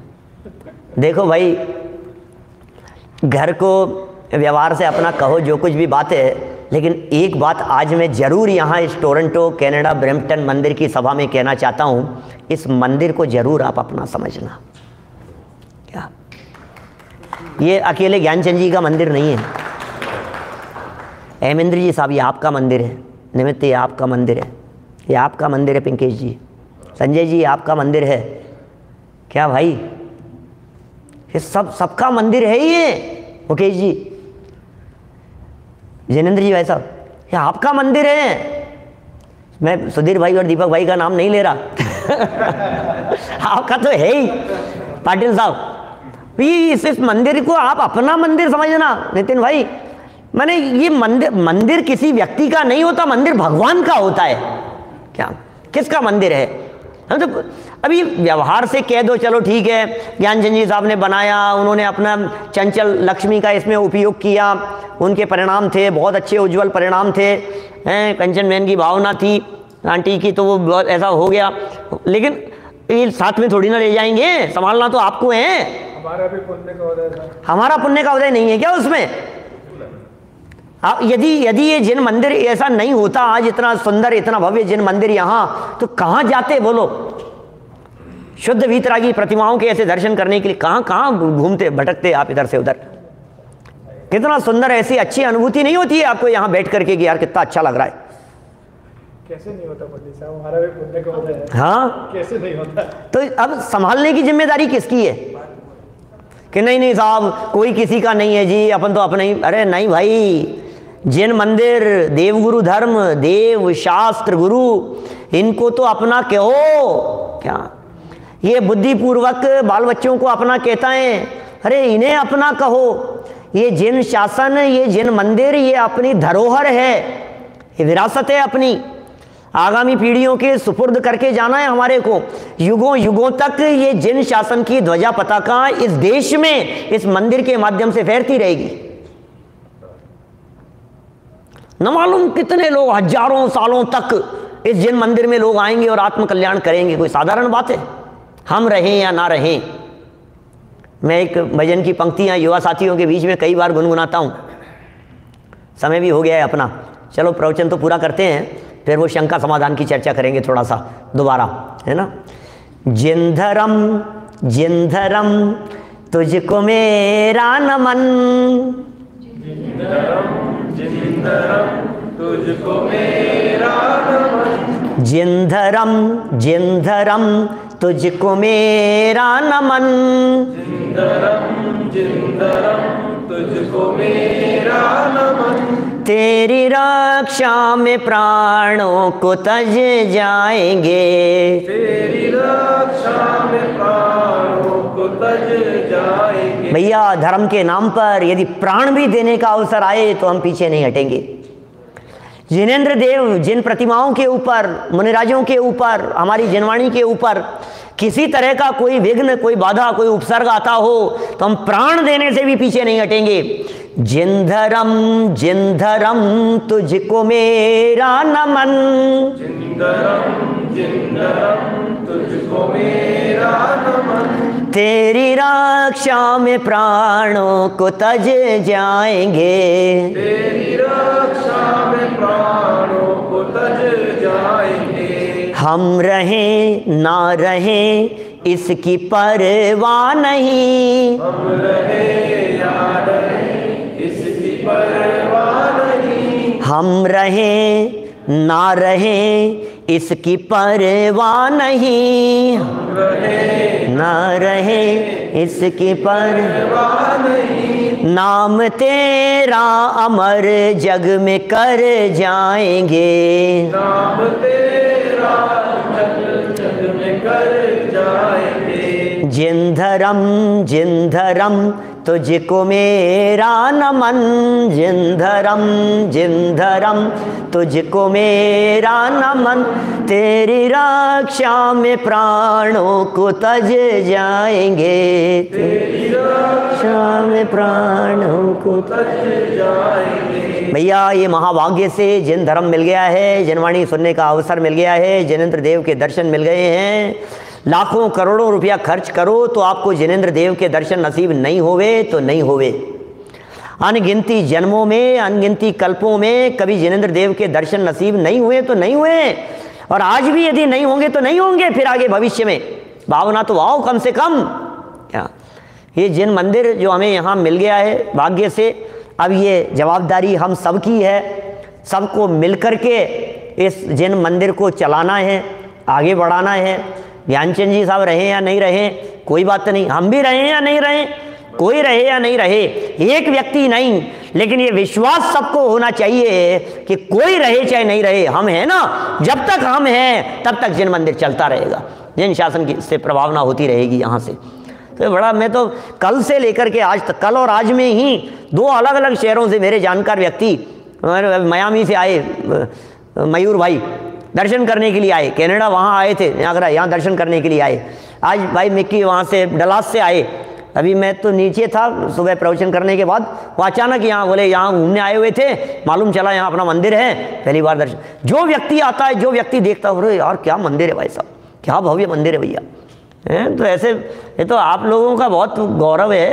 देखो भाई, घर को व्यवहार से अपना कहो जो कुछ भी बात है, लेकिन एक बात आज मैं जरूर यहाँ इस टोरंटो कनाडा ब्रैम्पटन मंदिर की सभा में कहना चाहता हूँ, इस मंदिर को जरूर आप अपना समझना। क्या ये अकेले ज्ञानचंद जी का मंदिर नहीं है, हेमेंद्र जी साहब ये आपका मंदिर है, निमित्त ये आपका मंदिर है, ये आपका मंदिर है, पिंकेश जी, संजय जी आपका मंदिर है। क्या भाई, ये सबका मंदिर है ये। मुकेश जी, जिनेंद्र जी भाई साहब, ये आपका मंदिर है। मैं सुधीर भाई और दीपक भाई का नाम नहीं ले रहा आपका तो है ही पाटिल साहब। इस मंदिर को आप अपना मंदिर समझना नितिन भाई। मैंने ये मंदिर किसी व्यक्ति का नहीं होता, मंदिर भगवान का होता है। क्या किसका मंदिर है? हम तो अभी व्यवहार से कह दो चलो ठीक है, ज्ञानचंद जी साहब ने बनाया, उन्होंने अपना चंचल लक्ष्मी का इसमें उपयोग किया, उनके परिणाम थे बहुत अच्छे, उज्जवल परिणाम थे, कंचन बहन की भावना थी आंटी की, तो वो बहुत ऐसा हो गया। लेकिन ये साथ में थोड़ी ना ले जाएंगे, संभालना तो आपको है। हमारा भी पुण्य का उदय था। हमारा पुण्य का उदय नहीं है क्या उसमें? यदि ये जिन मंदिर ऐसा नहीं होता, आज इतना सुंदर इतना भव्य जिन मंदिर यहाँ, तो कहाँ जाते बोलो? शुद्ध वीतरागी प्रतिमाओं के ऐसे दर्शन करने के लिए कहाँ घूमते भटकते आप इधर से उधर? कितना सुंदर, ऐसी अच्छी अनुभूति नहीं होती है आपको यहाँ बैठ करके कि यार कितना अच्छा लग रहा है? कैसे नहीं होता पंडित साहब? हमारा भी पुण्य का उदय है। हाँ, कैसे नहीं होता? तो अब संभालने की जिम्मेदारी किसकी है कि नहीं साहब कोई किसी का नहीं है जी, अपन तो अपने ही। अरे नहीं भाई, जिन मंदिर देवगुरु धर्म, देव शास्त्र गुरु, इनको तो अपना कहो। क्या ये बुद्धिपूर्वक बाल बच्चों को अपना कहता है? अरे इन्हें अपना कहो। ये जिन शासन, ये जिन मंदिर, ये अपनी धरोहर है, ये विरासत है अपनी, आगामी पीढ़ियों के सुपुर्द करके जाना है हमारे को। युगों युगों तक ये जिन शासन की ध्वजा पताका इस देश में इस मंदिर के माध्यम से फहरती रहेगी। न मालूम कितने लोग हजारों सालों तक इस जिन मंदिर में लोग आएंगे और आत्मकल्याण करेंगे। कोई साधारण बात है? हम रहें या ना रहें। मैं एक भजन की पंक्तियां युवा साथियों के बीच में कई बार गुनगुनाता हूं। समय भी हो गया है अपना, चलो प्रवचन तो पूरा करते हैं, फिर वो शंका समाधान की चर्चा करेंगे थोड़ा सा दोबारा, है ना। जिन धर्म तुझको मेरा नमन, जिन धर्म तुझको मेरा नमन, जिन धर्म तुझको मेरा नमन, जिन धर्म तुझको मेरा नमन, तेरी रक्षा में प्राणों को तज जाएंगे, तेरी रक्षा में प्राणों को तज जाएंगे। भैया धर्म के नाम पर यदि प्राण भी देने का अवसर आए तो हम पीछे नहीं हटेंगे। जिनेंद्र देव जिन प्रतिमाओं के ऊपर, मुनिराजों के ऊपर, हमारी जिनवाणी के ऊपर किसी तरह का कोई विघ्न, कोई बाधा, कोई उपसर्ग आता हो तो हम प्राण देने से भी पीछे नहीं हटेंगे। जिन धर्म तुझको मेरा नमन, जिन धर्म तुझको मेरा नमन, तेरी रक्षा में प्राणों को तज जाएंगे, तेरी रक्षा में प्राणों को तज जाएंगे। हम रहें ना रहें इसकी परवाह नहीं, हम रहे या रहे इसकी परवाह नहीं, हम रहें ना रहें इसकी परवाह नहीं, हम रहे ना रहें इसकी परवाह नहीं, नाम तेरा अमर जग में कर जाएंगे, नाम तेरा जग में कर जाएंगे। जिन धर्म तुझको मेरा नमन, जिन धर्म तुझको मेरा नमन, तेरी रक्षा में प्राणों को तज जाएंगे, तेरी रक्षा में प्राणों को तज जाएंगे। भैया ये महाभाग्य से जिन धर्म मिल गया है, जिनवाणी सुनने का अवसर मिल गया है, जिनेंद्र देव के दर्शन मिल गए हैं। लाखों करोड़ों रुपया खर्च करो तो आपको जिनेंद्र देव के दर्शन नसीब नहीं होवे तो नहीं होवे। अनगिनती जन्मों में, अनगिनती कल्पों में कभी जिनेंद्र देव के दर्शन नसीब नहीं हुए तो नहीं हुए, और आज भी यदि नहीं होंगे तो नहीं होंगे फिर आगे भविष्य में। भावना तो आओ कम से कम। क्या ये जिन मंदिर जो हमें यहाँ मिल गया है भाग्य से, अब ये जवाबदारी हम सबकी है, सबको मिलकर के इस जिन मंदिर को चलाना है, आगे बढ़ाना है। ज्ञानचंद जी साहब रहें या नहीं रहें कोई बात नहीं, हम भी रहें या नहीं रहें, कोई रहे या नहीं रहे, एक व्यक्ति नहीं, लेकिन ये विश्वास सबको होना चाहिए कि कोई रहे चाहे नहीं रहे, हम हैं ना, जब तक हम हैं तब तक जिन मंदिर चलता रहेगा, जिन शासन की से प्रभावना होती रहेगी यहाँ से। तो बड़ा, मैं तो कल से लेकर के आज तक, कल और आज में ही 2 अलग अलग शहरों से मेरे जानकार व्यक्ति, मियामी से आए मयूर भाई दर्शन करने के लिए आए, कनाडा वहाँ आए थे, यहाँ दर्शन करने के लिए आए। आज भाई मिक्की वहाँ से डलास से आए। अभी मैं तो नीचे था सुबह प्रवचन करने के बाद, वो अचानक यहाँ बोले यहाँ घूमने आए हुए थे, मालूम चला यहाँ अपना मंदिर है, पहली बार दर्शन। जो व्यक्ति आता है, जो व्यक्ति देखता है, अरे यार क्या मंदिर है भाई साहब, क्या भव्य मंदिर है भैया। तो ऐसे ये तो आप लोगों का बहुत गौरव है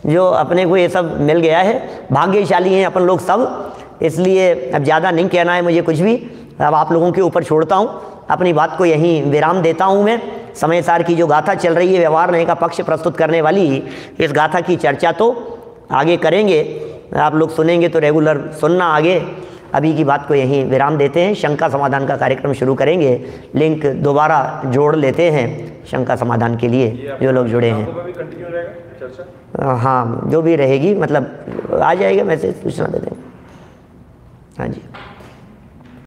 जो अपने को ये सब मिल गया है, भाग्यशाली हैं अपन लोग सब। इसलिए अब ज़्यादा नहीं कहना है मुझे कुछ भी, अब आप लोगों के ऊपर छोड़ता हूँ, अपनी बात को यहीं विराम देता हूँ। मैं समय सार की जो गाथा चल रही है, व्यवहार नहीं का पक्ष प्रस्तुत करने वाली, इस गाथा की चर्चा तो आगे करेंगे, आप लोग सुनेंगे तो रेगुलर सुनना आगे। अभी की बात को यहीं विराम देते हैं, शंका समाधान का कार्यक्रम शुरू करेंगे। लिंक दोबारा जोड़ लेते हैं शंका समाधान के लिए जो लोग जुड़े हैं। हाँ, जो भी रहेगी मतलब आ जाएगा, मैसेज सूचना दे देंगे। हाँ जी।